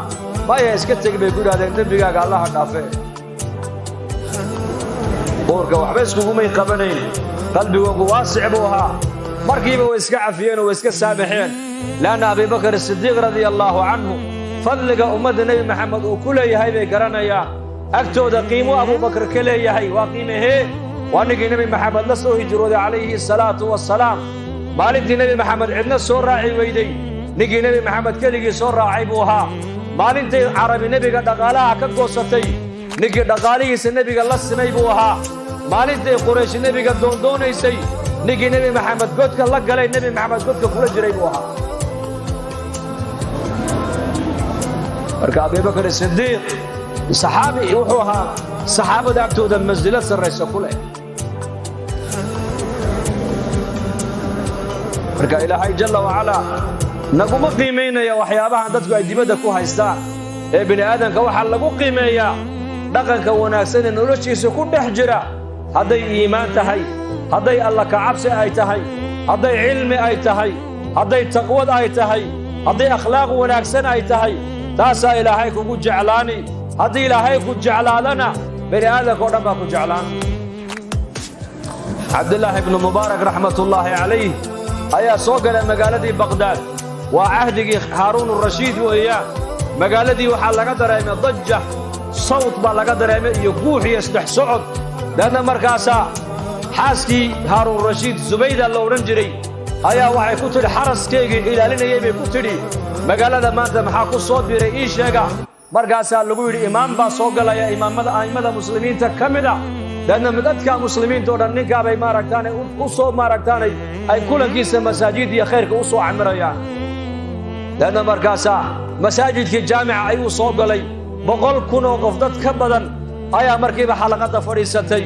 maya iska teg bay ku yidhahdeen dembigaaga allaha dhaafe uurka waxba iskugumay qabanayn qalbigoogu waasic buu ahaa markiiba way iska cafiyeen oo way iska saamaxeen leanna abubakar sidiiq radiyallaahu canhu fadliga ummadda nebi maxamed uu ku leeyahay bay garanayaan agtooda qiimo abubakar ka leeyahay waa qiimahee waa ninkii nebi maxamed la soo hijrooday calayhi salaatu wassalaam maalintii nebi maxamed cidna soo raaci weyday ninkii nebi maxamed keligii soo raacay buu ahaa maalintay carabi nebiga dhaqaalaha ka goosatay ninkii dhaqaalihiisa nebiga la simay buu ahaa maalintay quraysh nebiga doondoonaysay ninkii nebi maxamed godka la galay nebi maxamed godka kula jiray buu ahaa marka abubakar sidiiq saxaabi wuxuu ahaa saxaabada agtooda manzilo sarraysa ku leh marka ilaahay jalla wacalaa naguma qiimaynaya waxyaabahan dadku ay dibadda ku haystaan ee bini aadamka waxaa lagu qiimeeyaa dhaqanka wanaagsan ee noloshiisa ku dhex jira hadday iimaan tahay hadday alla ka cabsi ay tahay hadday cilmi ay tahay hadday taqwad ay tahay hadday akhlaaq wanaagsan ay tahay taasaa ilaahay kugu jeclaani haddii ilaahay ku jeclaadana bini aadamka oo dhan baa ku jeclaan cabdillaahi ibnu mubaarak raxmatullaahi calayh ayaa soo galay magaaladii baqhdaad waa cahdigii haaruun urashiid weeyaan magaaladii waxaa laga dareemay dajja sawt baa laga dareemay iyo guux iyo isdhex socod leanna markaasaa xaaskii haaruun rashiid zubayda la odhan jiray ayaa waxay ku tidhi xaraskaygii ilaalinayay bay ku tidhi magaalada maanta maxaa ku soo biiray ii sheega markaasaa lagu yidhi imaam baa soo galaya imaamada a'immada muslimiinta ka mid a leanna dadka muslimiinta oo dhan ninkaabay maaragtaanay u soo maaragtaanay ay kulankiisa masaajid iyo khayrka u soo camirayaan leanna markaasaa masaajidkii jaamica ayuu soo galay 100 kun oo qof dad ka badan ayaa markiiba xalaqadda fadhiisatay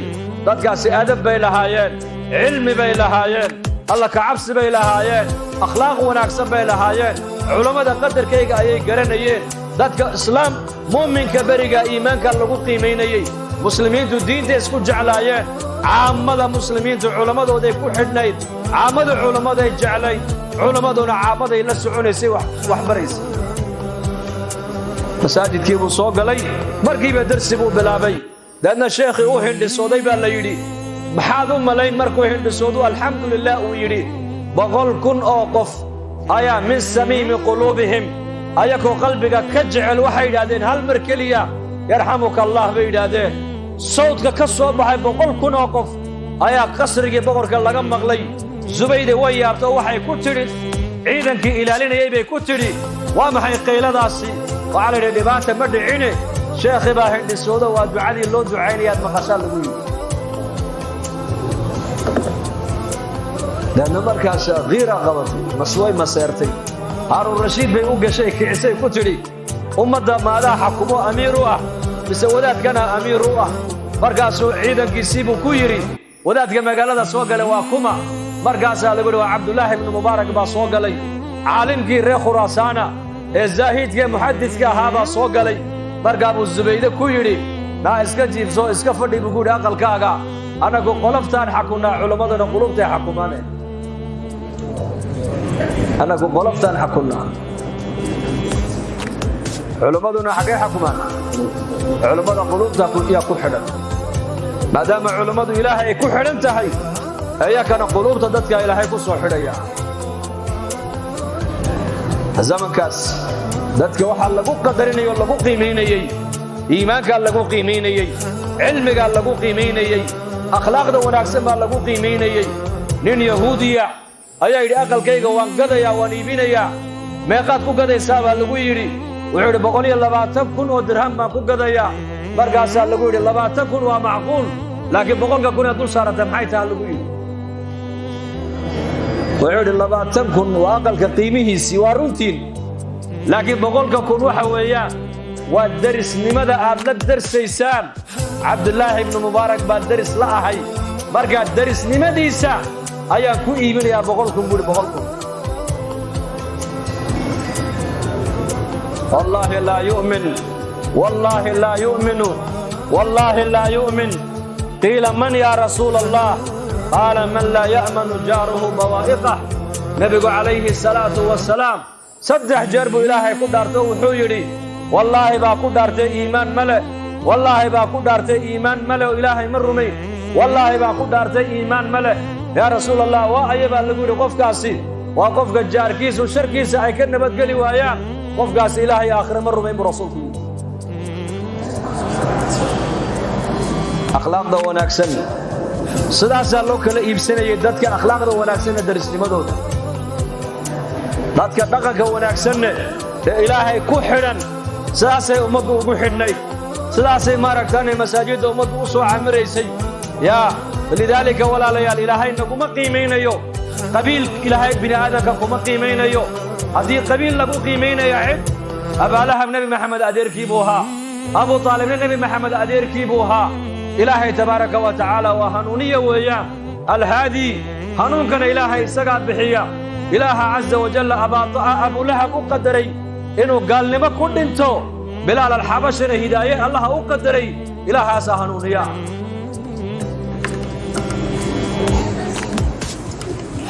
dadkaasi adab bay lahaayeen cilmi bay lahaayeen alla ka cabsi bay lahaayeen akhlaaq wanaagsan bay lahaayeen culammada qadarkayga ayay garanayeen dadka islaam muuminka beriga iimaanka lagu qiimaynayey muslimiintu diinta isku jeclaayeen caamada muslimiintu culammadooday ku xidhnayd caamada culammaday jeclayd culammaduna caamaday la soconaysay wax baraysay masaajidkii buu soo galay markiiba darsi buu bilaabay daadna sheekhii u hindhisooday baa la yidhi maxaad u malayn markuu hindhisoodu alxamdulilah uu yidhi 100 kun oo qof ayaa min samiimi quluubihim ayakoo qalbiga ka jecel waxay yidhaahdeen hal mar keliya yarxamuka allah bay yidhaahdeen sawdka ka soo baxay 100 kun oo qof ayaa qasrigii boqorka laga maqlay zubayde way yaabto waxay ku tidhi ciidankii ilaalinayay bay ku tidhi waa maxay qayladaasi waxaa la yidhi dhibaata ma dhicine sheekhi baa hindhisooda waa ducadii loo ducaynayaad maqashaa lagu yidhi leanna markaas kiira qabatay masway maseertay haaruun rashiid bay u gashay kicisay ku tidhi ummadda maadaa xakumo amiir u ah mise wadaadkana amiir u ah markaasuu ciidankiisii buu ku yidhi wadaadka magaalada soo galay waa kuma markaasaa lagu yidhi waa cabdullaahi ibnu mubaarak baa soo galay caalimkii reer khuraasaana ee zaahidka muxadidka ahaa baa soo galay markaa buu zubayde ku yidhi naa iska jiibso iska fadhi buu ku yidhi aqalkaaga annagu qoloftaan xakunnaa culammaduna qulubtay xakumaane annagu qoloftaan xakunnaa culammaduna xaggay xakumaan culammada qulubta yaa ku xidhan maadaama culammadu ilaahay ay ku xidhan tahay iyakana qulubta dadka ilaahay ku soo xidhaya zamankaas dadka waxaa lagu qadarinayay oo lagu qiimaynayey iimaankaa lagu qiimaynayey cilmigaa lagu qiimaynayey akhlaaqda wanaagsan baa lagu qiimaynayay nin yahuudiya ayaa yidhi aqalkayga waan gadayaa waan iibinayaa meeqaad ku gadaysaa baa lagu yidhi wuxuu yidhi 120,000 oo dirham baan ku gadayaa markaasaa lagu yidhi 20,000 waa macquul laakiin 100,000 ee dul saarata maxay tahay lagu yidhi wuxuu yidhi 20,000 waa aqalka qiimihiisii waa runtiin laakiin 100,000 waxa weeyaan waa darisnimada aad la darsaysaan cabdulaahi ibnu mubaarak baa daris la ahay markaa darisnimadiisa ayaan ku iibinayaa 100,000 buuri 100,000 wallaahi laa yu'min wallaahi laa yu'minu wallaahi laa yu'min qiila man yaa rasuula allah qaala man laa ya'manu jaaruhu bawaa'iqah nebigu calayhi salaatu wasalaam 3 jeer buu ilaahay ku dhaarto wuxuu yidhi wallaahi baa ku dhaartay iimaan male wallaahi baa ku dhaartay iimaan male oo ilaahay ma rumayn wallaahi baa ku dhaartay iimaan male yaa rasuul allah waa aya baa lagu yidhi qofkaasi waa qofka jaarkiisu sharkiisa ay ka nabadgeli waayaan qofkaasi ilaahay aakhire ma rumayn buu rasuulku yidhi akhlaaqda wanaagsan sidaasaa loo kala iibsanayay dadka akhlaaqda wanaagsanna darisnimadooda dadka dhaqanka wanaagsanne ee ilaahay ku xidhan sidaasay ummaddu ugu xidhnayd sidaasay maaragtaanay masaajidda ummaddu u soo camiraysay yaa lidaalika walaalayaal ilaahay naguma qiimaynayo qabiil ilaahay bini aadamka kuma qiimaynayo haddii qabiil lagu qiimaynayo cid abaalahab nebi maxamed adeerkii buu ahaa abu taalibna nebi maxamed adeerkii buu ahaa ilaahay tabaaraka wa tacaala waa hanuuniya weeyaan alhaadii hanuunkana ilaahay isagaa bixiya ilaaha caza wajalla abulahab u qadaray inuu gaalnimo ku dhinto bilaal alxabashina hidaaye allaha u qadaray ilaahaasaa hanuuniya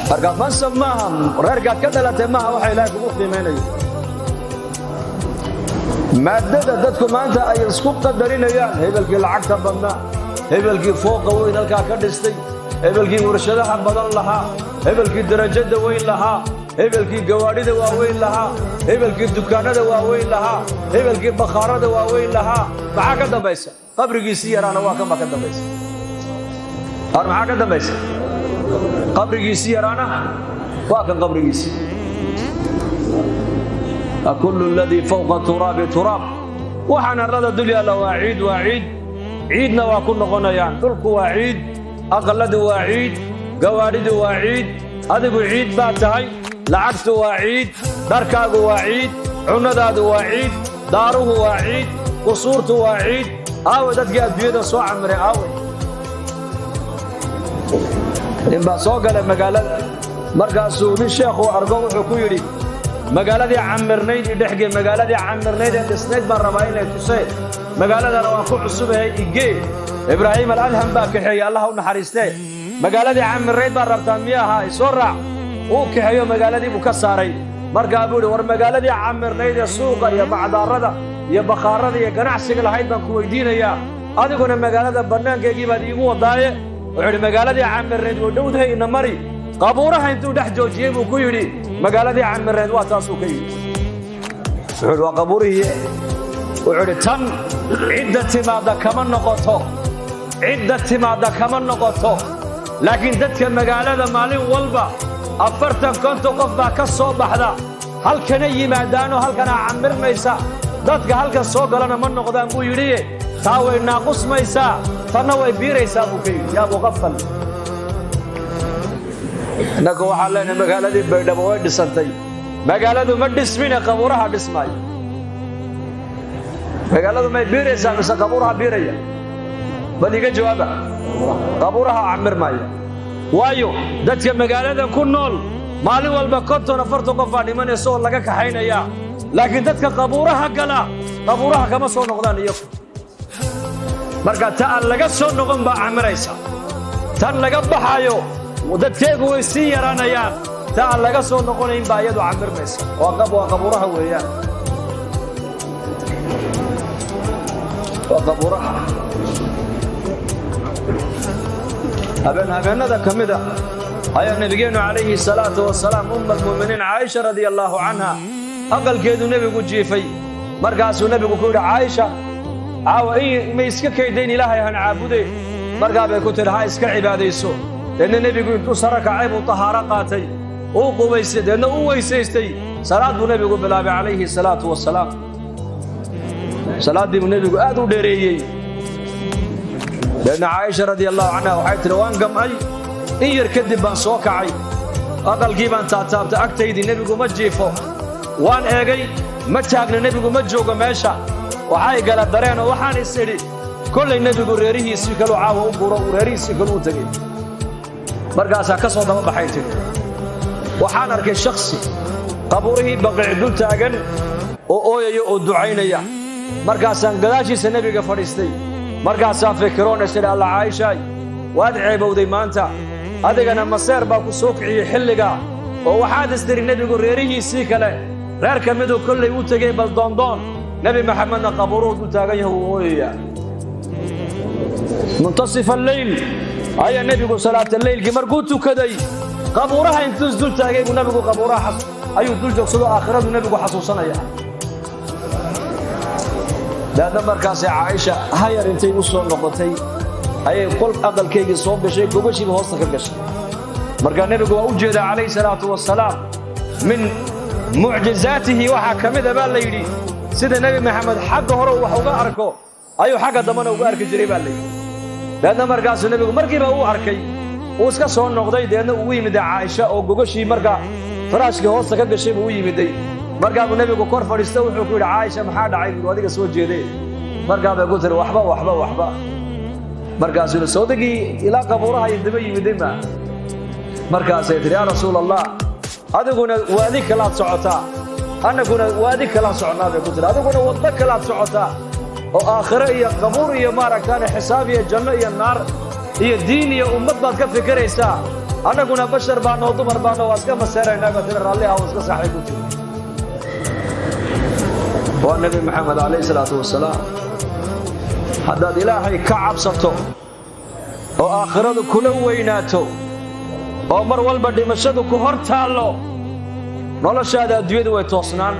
marka mansab maaha reerkaad ka dhalatay maaha waxa ilaahay kugu qiimaynayo maaddada dadku maanta ay isku qadarinayaan hebelkii lacagta badnaa hebelkii fooqa weyn halkaa ka dhistay hebelkii warshadaha badan lahaa hebelkii darajada weyn lahaa hebelkii gawaadhida waaweyn lahaa hebelkii dukaanada waaweyn lahaa hebelkii bakhaarada waaweyn lahaa maxaa ka dambaysa qabrigiisii yaraana waa kan baa ka dambaysa maxaa ka dambaysa qabrigiisii yaraana waa kan qabrigiisii kullu alladii fawqa turaabi turaab waxaan arlada dul yaalla waa ciid ciidna waa ku noqonayaan dhulku waa ciid aqalladu waa ciid gawaadhidu waa ciid adigu ciid baa tahay lacagtu waa ciid dharkaagu waa ciid cunnadaadu waa ciid daaruhu waa ciid qusuurtu waa ciid aawe dadkii adduunyada soo camiray aawe nin baa soo galay magaalada markaasuu nin sheekhuu argo wuxuu ku yidhi magaaladii camirnayd idhexgee magaaladii camirnayd ee dhisnayd baan rabaa inay tusee magaaladana waan ku cusubahay igee ibraahim aladham baa kaxeeyey allah u naxariistee magaaladii camirnayd baan rabtaa miyaha isoo raac uu kaxeeyo magaaladii buu ka saaray markaa buu yidhi war magaaladii camirnayd ee suuqa iyo bacdaarada iyo bakhaarada iyo ganacsiga lahayd baan ku weydiinayaa adiguna magaalada bannaankeygii baad iigu wadaaye wuxuu yidhi magaaladii camirnayd oo dhowdahay ina mari qabuuraha intuu dhex joojiyey buu ku yidhi magaaladii camirnayd waa taasuu ka yidhi wuxuu yidhi waa qabuurihii wuxuu yidhi tan cidda timaadda kama noqoto cidda timaadda kama noqoto laakiin dadka magaalada maalin walba 40-50 qof baa ka soo baxda halkana yimaadaanoo halkanaa camirmaysa dadka halkan soo galana ma noqdaan buu yidhi taa way naaqusmaysaa tanna way biiraysaa buu ka yidhi yaa muqafal innagu waxaan leenahay magaaladii baydhabo way dhisantay magaaladu ma dhismine qabuuraha dhismaayo magaaladu may biiraysaa mise qabuuraha biiraya bal iga jawaaba qabuuraha camirmaya waayo dadka magaalada ku nool maalin walba 50-40 qof baa dhimanaysa oo laga kaxaynaya laakiin dadka qabuuraha gala qabuuraha kama soo noqdaan iyagu marka ta aan laga soo noqon baa camiraysa tan laga baxayo dadkeegu way sii yaraanayaan ta aan laga soo noqonayn baa iyadu camirmaysa waa qabuuraha weeyaan waa qabuuraha habeenada ka mida ayaa nabigeennu calayhi salaatu wasalaam almu'miniin caaisha radia allaahu canha aqalkeedu nebigu jiifay markaasuu nebigu ku yidhi caaisha caawa ma iska kaydayn ilaahay han caabude markaa bay ku tiri ha iska cibaadayso deedna nebigu intuu sara kacay buu tahaaro qaatay uu qubaystay deedna uu weysaystay salaad buu nebigu bilaabay calayhi salaatu wasalaam salaaddii buu nebigu aad u dheereeyey deedna caaisha radiallahu canha waxay tiri waan gam'ay in yar kadib baan soo kacay aqalkii baan taataabtay agtaydii nebigu ma jiifo waan eegay ma taagna nebigu ma joogo meesha waxay gala dareenoo waxaan is idhi kollay nebigu reerihiisii kaluu caawa u guro reerihiisii kaluu u tegey markaasaa ka soo daba baxay tiri waxaan arkay shakhsi qabuurihii baqiic dul taagan oo ooyaya oo ducaynaya markaasaan gadaashiisa nebiga fadhiistay markaasaan fikiroon is idhi alla caaishaay waad ceebowday maanta adigana maseer baa ku soo kiciyey xilliga oo waxaad istiri nebigu reerihiisii kale reer ka miduu kollay u tegey bal doondoon nebi maxamedna qabuuruhu dul taagan yahay wuu ooyayaa muntasifa alleyl ayaa nebigu salaataleylkii markuu tukaday qabuuraha intuu isdul taagay buu nebigu qabuuraha ayuu dul joogsado aakhiradu nebigu xasuusanaya daadna markaasay caaisha hayar intay u soo noqotay ayay qol aqalkaygii soo gashay gobashiiba hoosta ka gashay markaa nebigu waa u jeedaa calayhi salaatu wasalaam min mucjizaatihi waxaa ka mida baa la yidhi sida nebi maxamed xagga hore wax uga arko ayuu xagga dambana uga arki jiray baa la yidhi deedna markaasuu nebigu markiiba uu arkay uu iska soo noqday deedna ugu yimiday caaisha oo gogashii markaa faraashkii hoosta ka gashay buu u yimiday markaa buu nebigu kor fadhiista wuxuu ku yidhi caaisha maxaa dhacay buu adiga soo jeedee markaa bay ku tiri waxba markaasuu yidhi sawdagii ilaa qabuuraha iyo daba yimiday ma markaasay tiri yaa rasuul allah adiguna waadi kalaad socotaa annaguna waadi kalaan soconnaa bay ku tiri adiguna waddo kalaad socotaa oo aakhiro iyo qabuur iyo maaragtaane xisaab iyo janno iyo naar iyo diin iyo ummad baad ka fikiraysaa annaguna bashar baanoo dumar baanoo waa iska maseeraynaa baa tiri raalli ah oo iska saxay ku tiri waa nebi maxamed calayhi salaatu wasalaam haddaad ilaahay ka cabsato oo aakhiradu kula weynaato oo mar walba dhimashadu ku hor taallo noloshaada adduunyadu way toosnaan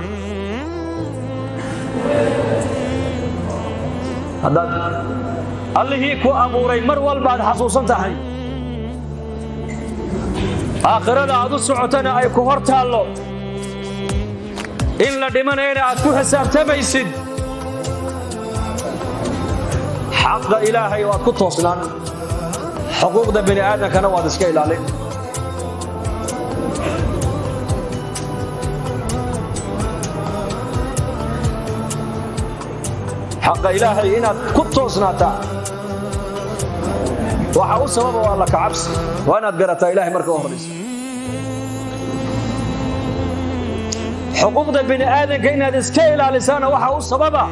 haddaad allihii ku abuuray mar walba aad xasuusan tahay aakhirada aad u socotana ay ku hor taallo in la dhimanayana aad ku xisaabtamaysid xaqa ilaahay waad ku toosnaan xuquuqda bini aadamkana waad iska ilaalin xaqa ilaahay inaad ku toosnaataa waxa u sababa waa alla ka cabsi waa inaad garataa ilaahay marka u horaysa xuquuqda bini aadamka inaad iska ilaalisaana waxa u sababa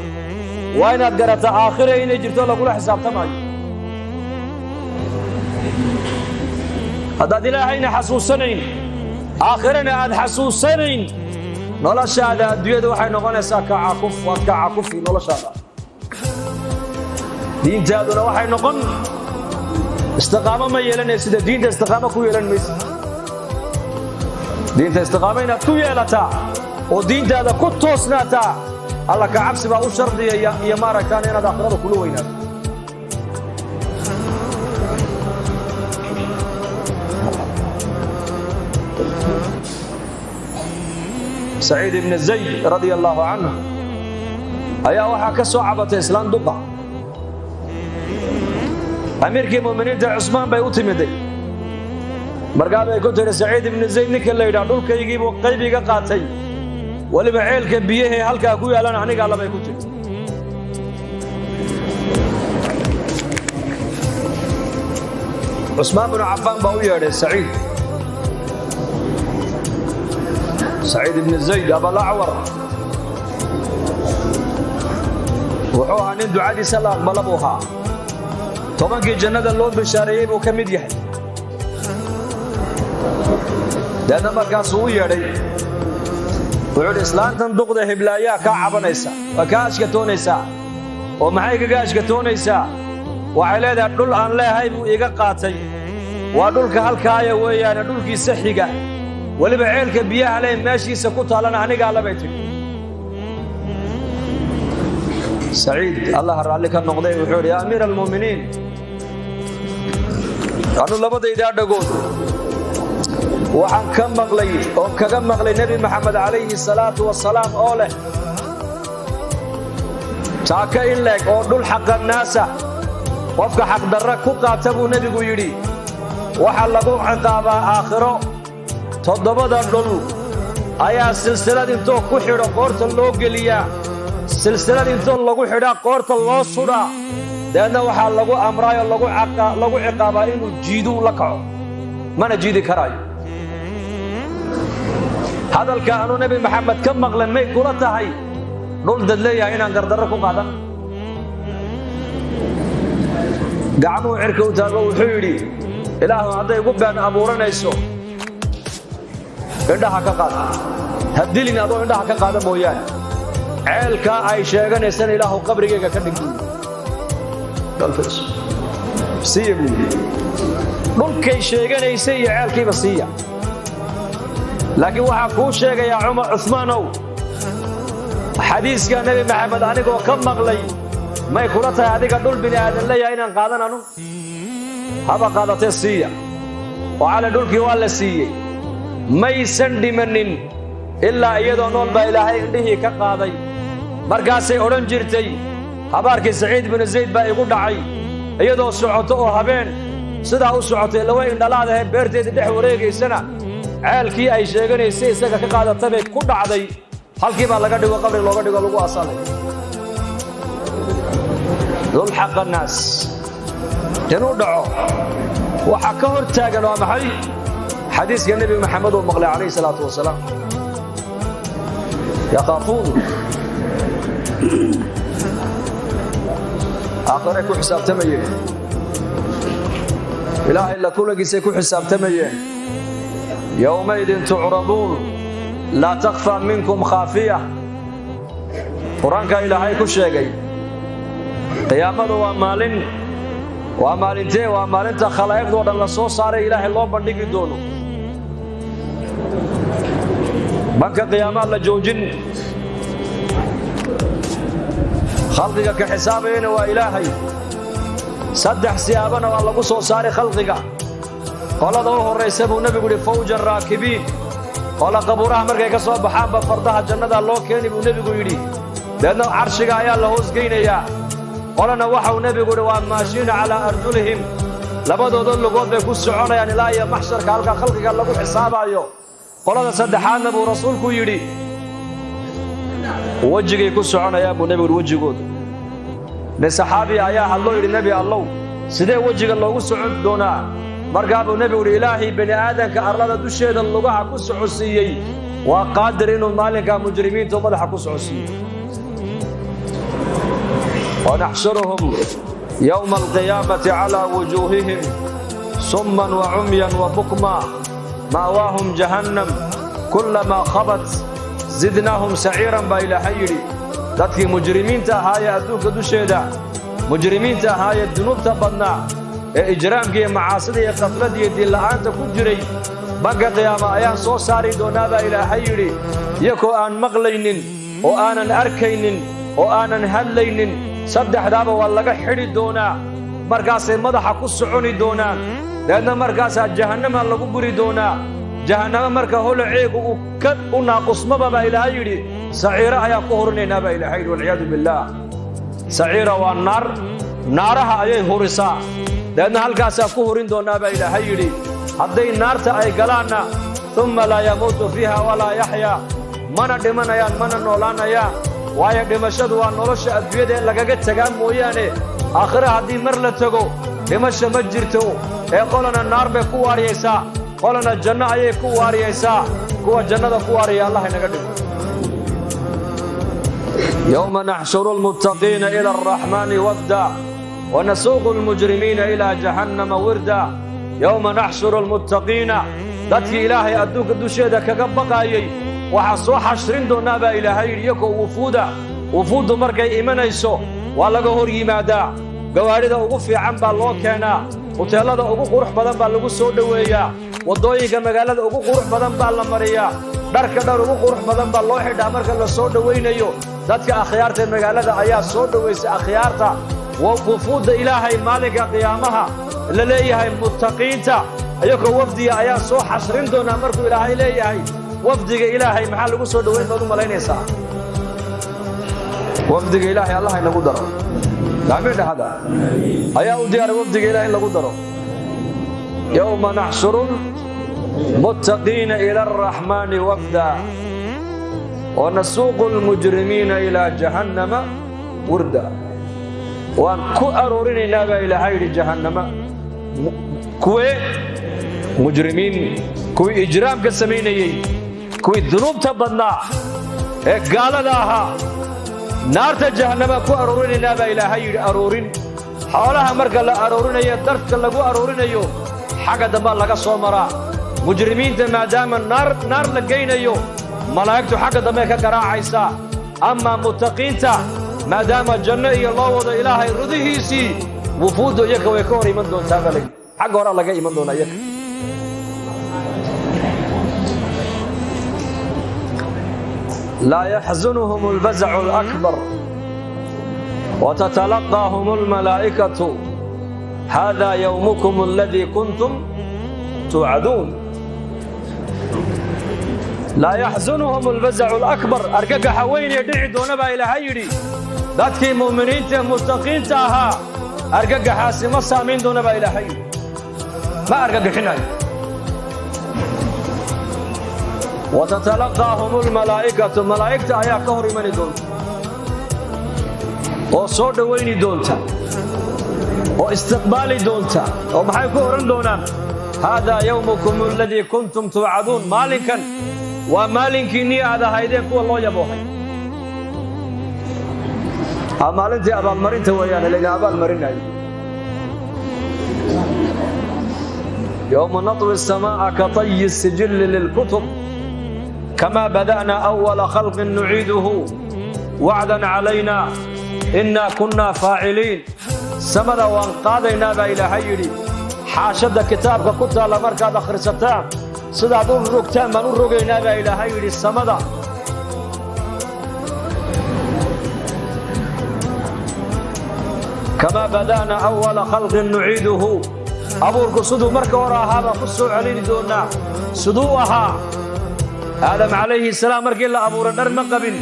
waa inaad garataa aakhira inay jirto lagula xisaabtamayo haddaad ilaahayna xasuusanayn aakhirana aad xasuusanayn noloshaada adduunyada waxay noqonaysaa kacakuf waad kacakufi noloshaada diintaaduna waxay noqon istiqaamo ma yeelanaysid diinta istiqaamo ku yeelan maysid diinta istiqaamo inaad ku yeelataa oo diintaada ku toosnaataa alla ka cabsi baa u shardiyaya iyo maaragtaan inaad aakhirada kula weynaato saciid ibn zayd radia allaahu canhu ayaa waxaa ka soo cabatay islaan duqa amiirkii mu'miniinta cusmaan bay u timiday markaa bay ku tiri saciid ibnu zayd ninka la yidhaha dhulkaygiibuu qayb iga qaatay weliba ceelka biyahee halkaa ku yaalan aniga allabay ku tiri cusmaan binu cafaan baa u yeedhay saciid ibnu zayd abalacwar wuxuu ahaa nin ducadiisa la aqbala buu ahaa tobankii jannada loo bishaareeyey buu ka mid yahay deedna markaasuu u yeedhay wuxuu idhi islaantan duqda hiblaayaa kaa cabanaysa waa kaa ashkatoonaysaa oo maxay kaga ashkatoonaysaa waxay leedahay dhul aan leehay buu iga qaatay waa dhulka halkaaya weeyaane dhulkiisa xiga weliba ceelka biyaha leh meeshiisa ku taalana aniga allabay tidhi saciid allah raalli ka noqday wuxuu idhi yaa amiira almu'miniin anu labadayda dhagood waxaan ka maqlay oo kaga maqlay nabi maxamed calayhi salaatu wasalaam oo leh taaka in leeg oo dhul xaqa naasa qofka xaq darra ku qaata buu nabigu yidhi waxa lagu ciqaabaa aakhiro toddobada dhul ayaa silsilad intoo ku xidho qoorta loo geliyaa silsilad intoo lagu xidhaa qoorta loo sudhaa deedna waxaa lagu amraayoo lagu ciqaabaa inuu jiiduu la kaco mana jiidi karaayo hadalka anuu nebi maxamed ka maqlan may kula tahay dhul dad leeyahay inaan gardarro ku qaadan gacmuhu cirka u taago wuxuu yidhi ilaahu hadday igu been abuuranayso indhaha ka qaad ha dilin adoo indhaha ka qaada mooyaane ceelkaa ay sheeganaysana ilaahu qabrigayga ka dhig siiya buu yidhi dhulkay sheeganaysay iyo ceelkiiba siiya laakiin waxaa kuu sheegayaa cumar cusmaanow xadiiska nebi maxamed anigoo ka maqlay may kula tahay adiga dhul bini aadan leeyahay inaan qaadan anu haba qaadatee siiya oo cali dhulkii waa la siiyey maysan dhimanin ilaa iyadoo nool baa ilaahay indhihii ka qaaday markaasay odhan jirtay habaarkii saciid binu zayd baa igu dhacay iyadoo socoto oo habeen sidaa u socotay lawa indhalaadahe beerteedii dhex wareegaysana ceelkii ay sheeganaysay isaga ka qaadata bay ku dhacday halkii baa laga dhigo qabri looga dhigo lagu asalay dulxaqa naas inuu dhaco waxaa ka hor taagan waa maxay xadiiska nebi maxamed uu maqlay calayhi salaatu wasalaam yakhaafuun aakhiray ku xisaabtamayeen ilaahay la kulankiisay ku xisaabtamayeen yowmaydin tucraduun laa takhfaa minkum khaafiya qur-aankaa ilaahay ku sheegay qiyaamadu waa maalintee waa maalinta khalaa'iqdoo dhan la soo saaray ilaahay loo bandhigi doono banka qiyaamaa la joojin khalqiga ka xisaabayana waa ilaahay saddex siyaabana waa lagu soo saaray khalqiga qolada u horraysa buu nebigu yidhi fawjan raakibiin qola qabuuraha markay ka soo baxaanba fardaha jannada loo keeni buu nebigu yidhi deedna carshiga ayaa la hoosgeynayaa qolana waxau nebigu yidhi waa maashiina calaa arjulihim labadooda lugood bay ku soconayaan ilaa iyo maxsharka halka khalqiga lagu xisaabaayo qolada saddexaadna buu rasuulku yidhi wejigay ku soconayaan buu nebigu yidhi wejigooda nin saxaabi ayaa hadloo yidhi nebi allow sidee wejiga loogu socon doonaa markaa buu nebigu yidhi ilaahay bani aadanka arlada dusheeda lugaha ku socodsiiyey waa qaadir inuu maalinkaa mujrimiinta madaxa ku socodsiiyo wanaxshuruhum yowma alqiyaamati calaa wujuuhihim summan wacumyan wabukma ma'waahum jahannam kullamaa khabat zidnaahum saciiran baa ilaahay yidhi dadkii mujrimiinta ahaayee adduunka dusheeda mujrimiinta ahaayee dunuubta badnaa ee ijraamka iyo macaasida iyo qaflada iyo diinla'aanta ku jiray banka qiyaama ayaan soo saari doonaa baa ilaahay yidhi iyakoo aan maqlaynin oo aanan arkaynin oo aanan hadlaynin saddexdaaba waa laga xidhi doonaa markaasay madaxa ku soconi doonaan deedna markaasaa jahannama lagu guri doonaa jahannama marka holaceegu u naaqusmaba baa ilaahay yidhi saciiro ayaan ku horinaynaa baa ilaahay yidhi walciyaadu billaah saciira waa naar naaraha ayay hurisaa deedna halkaasaa ku hurin doonaa baa ilaahay yidhi hadday naarta ay galaanna umma laa yamuutu fiiha walaa yaxyaa mana dhimanayaan mana noolaanayaan waayo dhimashadu waa nolosha adduunyada ee lagaga tagaa mooyaane aakhire haddii mar la tego dhimasha ma jirto ee qolana naar bay ku waariyaysaa qolana janno ayay ku waariyaysaa kuwa jannada ku waariya allah inaga dhigo yowma naxshuru almuttaqiina ila alraxmaani wafda ونسوق المجرمين إلى جهنم وردا يوم نحشر المتقين dadkii ilaahay adduunka dusheeda kaga baqaayay waxa soo xashrin doonaa baa ilaahay iyagoo wufuudu markay imanayso waa laga hor yimaadaa gawaarida ugu fiican baa loo keenaa hoteelada ugu qurux badan baa lagu soo dhoweeyaa wadooyinka magaalada ugu qurux badan baa la mariyaa dharka dhar ugu qurux badan baa loo xidhaa marka la soo dhoweynayo dadka akhyaarta magaalada ayaa soo dhoweysay akhyaarta ووفود إلهي مالك قيامها لليهي المتقين أيوك وفدي أيا سو حشرين دون أمركم إلهي ليهي وفدي إلهي محل قصود وين فضو ملايين ساعة وفدي إلهي الله إنه قدره دعمين هذا أيا وديار وفدي إلهي إنه قدره يوم نحشر المتقين إلى الرحمن وفدا ونسوق المجرمين إلى جهنم وردا وأن كأرورين نابا إلى هاي جهنم كوي مجرمين كوي إجرام كسميني كوي ذنوب تبنا قال لها نار جهنم كأرورين نابا إلى هاي أرورين حولها مرقا لا أرورين هي درك لغو أرورين يو حاجة دبال لغا صومرا مجرمين ما دام النار لقينا يو ملائكته حق دمك قراع عيسى أما متقين ما دام الجنة الله وضع إلهي رضيه سي وفود يك ويكون من دون تاغلي حق ورا لقى من دون يك لا يحزنهم الفزع الأكبر وتتلقاهم الملائكة هذا يومكم الذي كنتم توعدون لا يحزنهم الفزع الأكبر أرقق حوين يدعي دونبا إلى هيري ذاتك مؤمنين متقين تاها أرقق حاسم السامين دونبا إلى هيري ما أرقق حناي وتتلقاهم الملائكة ملائكة أيا كهر من دون وصود وين دونتا واستقبال دونتا ومحي كهرن دونا هذا يومكم الذي كنتم توعدون مالكا ومالكني هذا هيدين كو الله يبوحي مالنتي أبال مرين تويانا لقى أبال مرين يوم نطوي السماء كطي السجل للكتب كما بدأنا أول خلق نعيده وعدا علينا إنا كنا فاعلين سمدا وانقادينا إلى هيري حاشد كتابك كنت على مركز خرستان سدا دون ركتان من رجينا إلى هيري السمدا كما بدأنا أول خلق نعيده أبورك صدو مركز وراء هذا قصوا علينا دونا صدوها آدم عليه السلام مركز إلا أبور الدرم قبل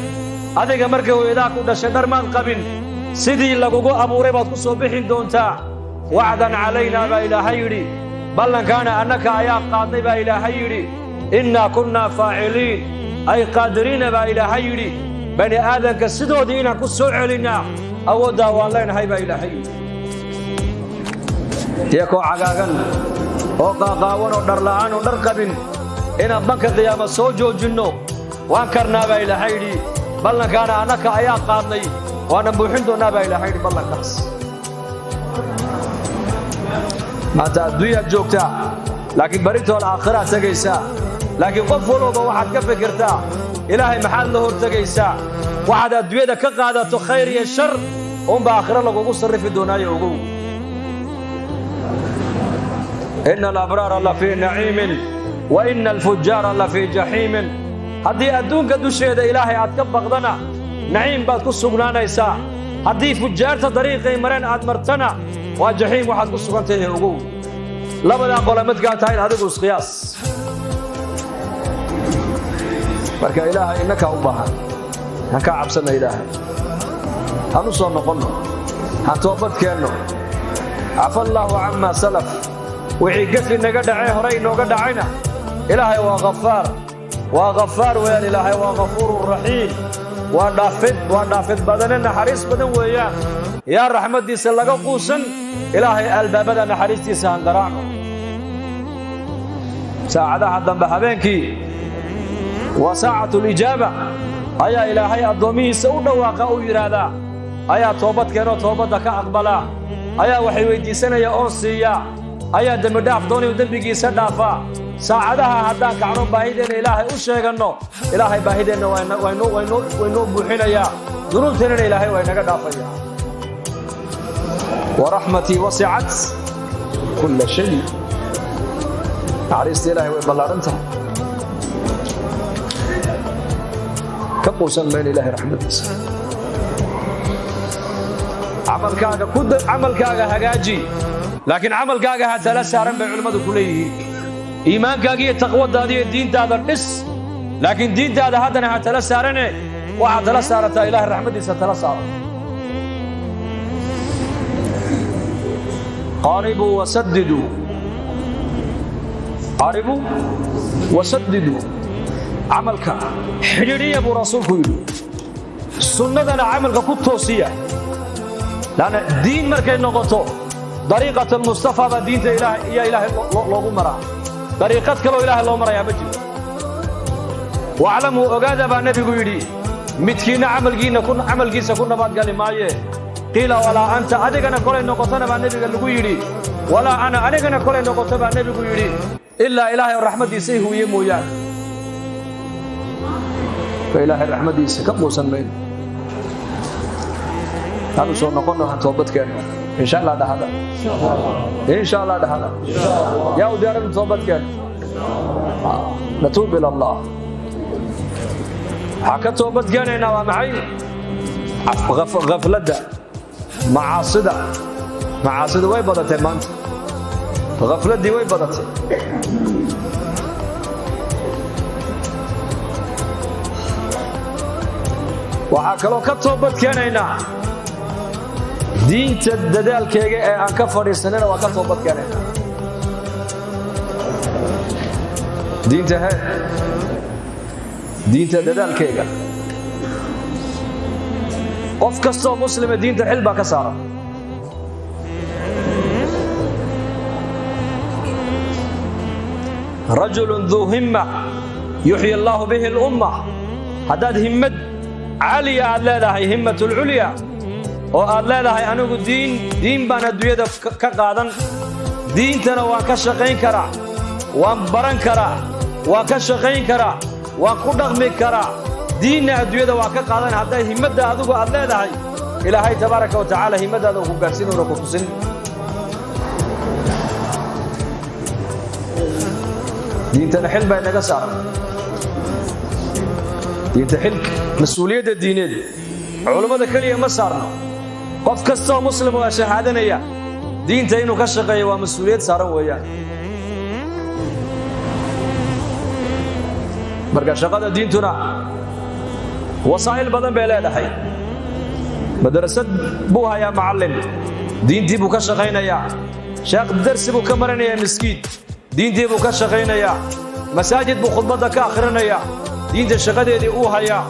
أديك مركز وإذا كنا شدرمان قبل سيدي لقوقو أبو ريبات قصوا بحين دونتا وعدا علينا إلى هيري بل كان أنك آيات قاضبة إلى هيري إنا كنا فاعلين أي قادرين إلى هيري بني آدم كسدو دينا كسوع لنا أو داوان لين هيبا إلى هيري يكو عقاقا وقاقاون ودرلعان ودرقبين إن بنك قيامة سوجو جنو وانكرنا إلى هيري بل كان أنك آيات قاضي وانا بوحندو نابا إلى هيري بل كاس maanta adduunyaad joogtaa laakiin baritoo aakhira tagaysaa laakiin qof walba waxaad ka fikirtaa ilaahay maxaad la hor tagaysaa waxaad adduunyada ka qaadato khayr iyo shar ba aakhira lagugu sarrifi doonaayo ogow inna al-abrara la fi na'iimin wa inna al-fujjara la fi jahiimin haddii adduunka dusheeda ilaahay aad ka baqdana naciim baad ku sugnaanaysaa haddii fujaarta dariiqay mareen aad martana وجحيم واحد قصة كنت يقول لا بد أن قلمت قالت هاي هذا قص قياس بركة إله إنك أبها هنك عبسنا إله هنوصل نقولنا هتوبت كأنه عفى الله عما سلف وعيقت لنا قد عيه رين وقد عينا إلهي وغفار ويا إلهي وغفور رحيم ونافذ بدننا حريص بدن وياه يا رحمة دي سلقا قوسا إلهي البابنا حريص دي سهندرانو ساعدها حدا بحبينكي وساعة الإجابة أيا إلهي الضمي سونا واقعوا يرادا أيا توبت كانوا توبتك أقبلا أيا وحي ويدي سنة يا أنسيا أيا دم داف دوني ودم بيجي سدافا ساعدها حدا كعنون باهيدين إلهي أشيغنو إلهي باهيدين وينو بوحين يا ذنوب تنين إلهي وينك دافيا ورحمتي وسعت كل شيء عريست إلهي ويبلارنتها كبوسا من إلهي رحمتي camalkaaga hagaaji laakiin camalkaaga ha tala saaran bay culimmadu ku leeyihiin iimaankaaga iyo taqwadaada iyo diintaada dhis laakiin diintaada haddana ha tala saarane waxaad tala saarataa ilaahay raxmadiisa tala saaro qaaribuu wasadiduu camalka xidhiidhiya buu rasuulku yidhi sunnadana camalka ku toosiya laanna diin markay noqoto dariiqat almustafa baa diinta ilaahay loogu maraa dariiqad kaloo ilaahay loo marayaa ma jiro waclamuu ogaada baa nebigu yidhi midkiinna camalkiisa ku nabadgali maaye qiila walaa anta adigana kolay noqotona baa nebiga lagu yidhi walaa ana anigana kolay noqoto baa nebigu yidhi ilaa ilaahay oo raxmaddiisa i huwiye mooyaane ka ilaahay raxmaddiisa ka quusan mayno aanu soo noqonno han toobadkeenno insha allah dhahada yaa u diyaaran toobadkeenno natuub ila allah waxaa ka toobadkeenaynaa waa maxay gafladda macaasida way badatay maanta gafladdii way badatay waxaa kaloo ka toobadkeenaynaa diinta dadaalkeega ee aan ka fadhiisanina waa ka toobadkeenaynaa diinta dadaalkeega qof kastoo muslima diinta xil baa ka saaran rajulun duu himma yuxyi allaahu bihi alumma haddaad himmad caliya aad leedahay himmat ulculya oo aad leedahay anigu diin baan adduunyada ka qaadan diintana waan ka shaqayn karaa waan baran karaa waan ka shaqayn karaa waan ku dhaqmi karaa diinna adduunyada waan ka qaadan hadday himmadda adigu aad leedahay ilaahay tabaaraka wa tacaala himmadaada ku gaarsiin una ku tusin diintana xil bay naga saaran diinta xilka mas-uuliyadda diineed culummada keliya ma saarno qof kastoo muslim waa shahaadanaya diinta inuu ka shaqeeyo waa mas-uuliyad saaran weeyaan marka shaqada diintuna wasaa'il badan bay leedahay madrasad buu hayaa macallin diintii buu ka shaqaynayaa sheekh darsi buu ka maranayaa miskiid diintii buu ka shaqaynayaa masaajid buu khudbadda ka akhrinayaa diinta shaqadeedii uu hayaa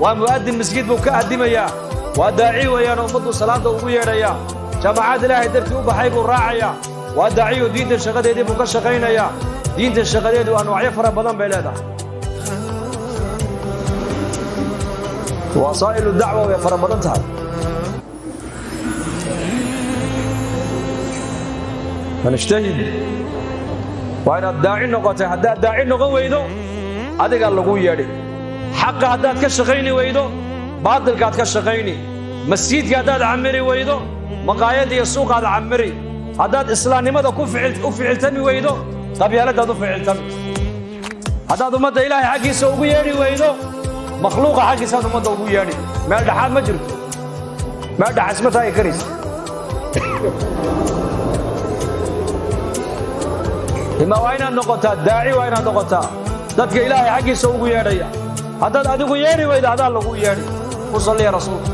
waa mu'adin miskiid buu ka addimayaa waa daaci weeyaan ummaddu salaada ugu yeedhayaa jaamacad ilaahay dartii u baxay buu raacayaa waa daaciyo diinta shaqadeedii buu ka shaqaynayaa diinta shaqadeedu anwaacyo fara badan bay leedahay wasaa'ilu dacwa way fara badan tahay fanijtahid waa inaad daaci noqotay haddaad daaci noqon weydo adigaa lagu yeedhi xaqa haddaad ka shaqayni weydo baadilkaad ka shaqayni masjidka haddaad camiri weydo maqaayadda iyo suuqaad camiri haddaad islaamnimada u ficiltami weydo qabyaaladaad u ficiltami haddaad ummadda ilaahay xaggiisa ugu yeedhi weydo makhluuqa xaggiisaad ummadda ugu yeedhi meel dhaxaad ma jirto meel dhaxas ma taagi karaysa ima waa inaad noqotaa daaci waa inaad noqotaa dadka ilaahay xaggiisa ugu yeedhaya haddaad adigu yeedhi weyda adaa lagu yeedhi ku salliya rasuulka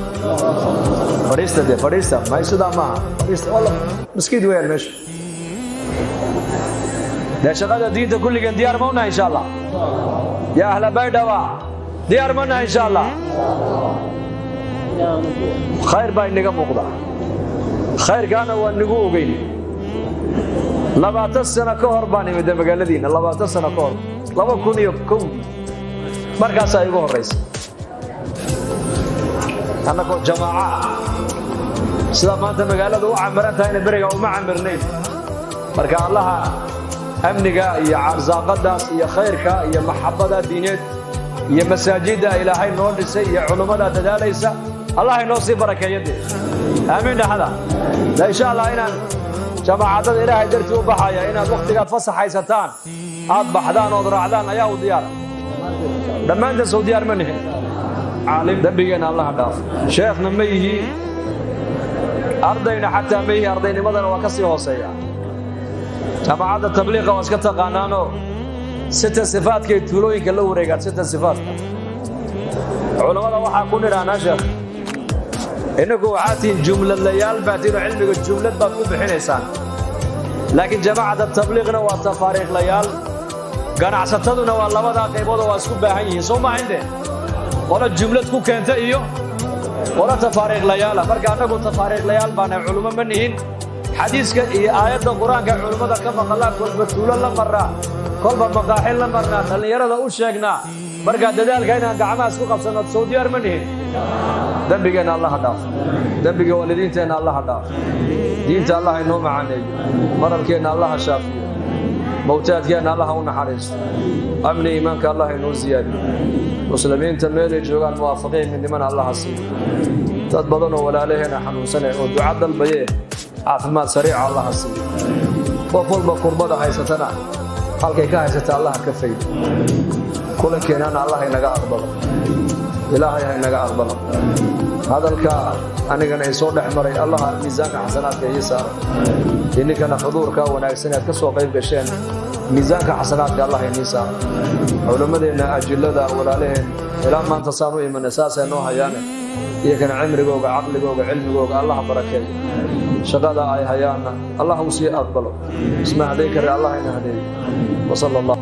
fadhiista dee fadhiista may sidaa maaha fadhiista walla maskiid weeyaan meesha dee shaqada diinta kulligeen diyaar ma unahay insha allah yaa ahla baydhaba diyaar ma unahay insha allah khayr baa inaga muuqda khayrkaana waa nagu ogeyn 20 sano ka hor baan imid magaaladiina 20 sano ka hor 2001 markaas ay ugu horeysay annagoo jamaaca sida maanta magaalada u camiran tahay bariga uma camirnayn marka allaha amniga iyo arsaaqadaas iyo khayrka iyo maxabada diineed iyo masaajida ilaahay noo dhisay iyo culimada dadaalaysa allah inoo sii barakeeyade aamin dhahada la insha Allah inaan jamaacada ilaahay dartii u baxaya inaad waqtigaad fasaxaysataan aad baxdaan oo raacdaan ayaa u diyaar dhammaanteen soo diyaar ma nihin caalim dambigeena allah dhaaf sheekhna ma yihi ardayna xataa meehi ardaynimadana waa ka sii hooseeya jaamacadda tabliiqa waa iska taqaanaanoo sita sifaadkay tuulooyinka la wareegaan sita sifaadka culamada waxaa ku nidhahnaa sheekh innagu waxaa tihiin jumladlayaal baa tihiin oo cilmiga jumlad baad ku bixinaysaan laakiin jaamacadda tabliiqna waa tafaariiqlayaal ganacsataduna waa labadaa qayboodoo waa isku baahan yihiin soo maaha inte qola jumlad ku keenta iyo qola tafaariiqlayaala marka annagu tafaariiqlayaal baana culummo ma nihin xadiiska iyo aayadda qur-aanka culummada ka maqalaa kolba tuulo la marnaa kolba maqaaxin la marnaa dhallinyarada u sheegnaa markaa dadaalka inaan gacmaha isku qabsanno soo diyaar ma nihin dembigeenna allaha dhaaf dembiga waalidiinteenna allaha dhaaf diinta allah inoo macaneeyo mararkeenna allaha shaafiyo mawtaadkeenna allaha u naxariisto amni iimaanka allah inoo ziyaadiyo muslimiinta meelay joogaan muwaafaqiin midnimana allaha siiyo dad badanoo walaalaheena xanuunsane oo duca dalbayee caafimaad sariica allaha siiyo qof walba kurbada haysatana halkay ka haysata allaha ka faydo kulankeenana allah inaga aqbalo ilaahay ha inaga aqbalo hadalka anigana ay soo dhex maray allaha miisaanka xasanaadka ii saaro ininkana xuduurka wanaagsan aad ka soo qayb gasheen miisaanka xasanaadka allah inii saaro culammadeenna ajillada walaalaheen ilaa maanta saan u imanay saasay noo hayaane iyakana cimrigooga caqligooga cilmigooga allah barakeeyo shaqada ay hayaanna allah u sii aqbalo isma haday kare allah ina hadeeyo wasala allah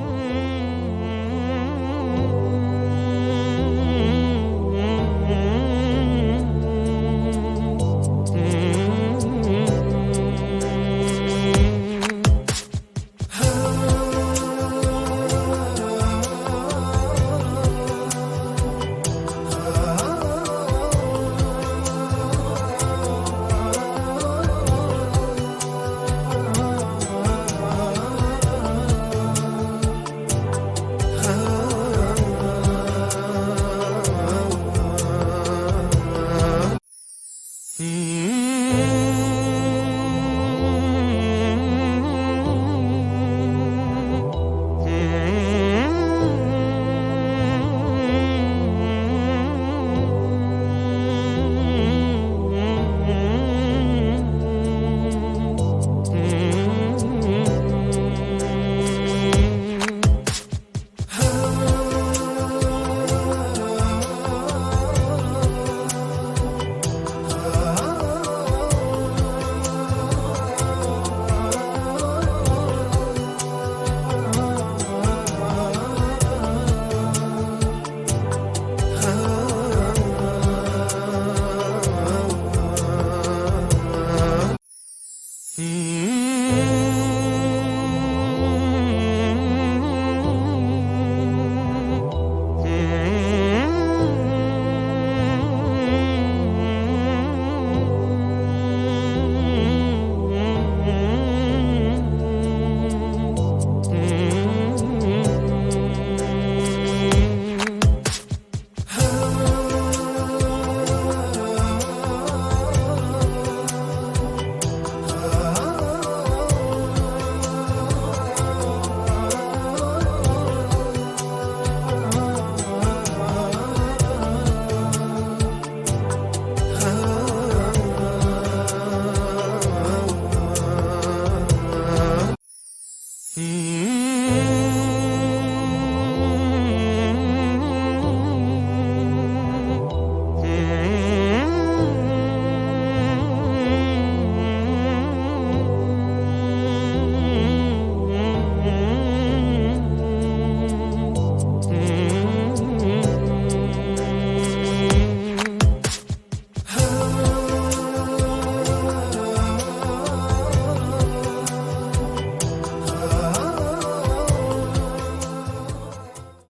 Mm-hmm.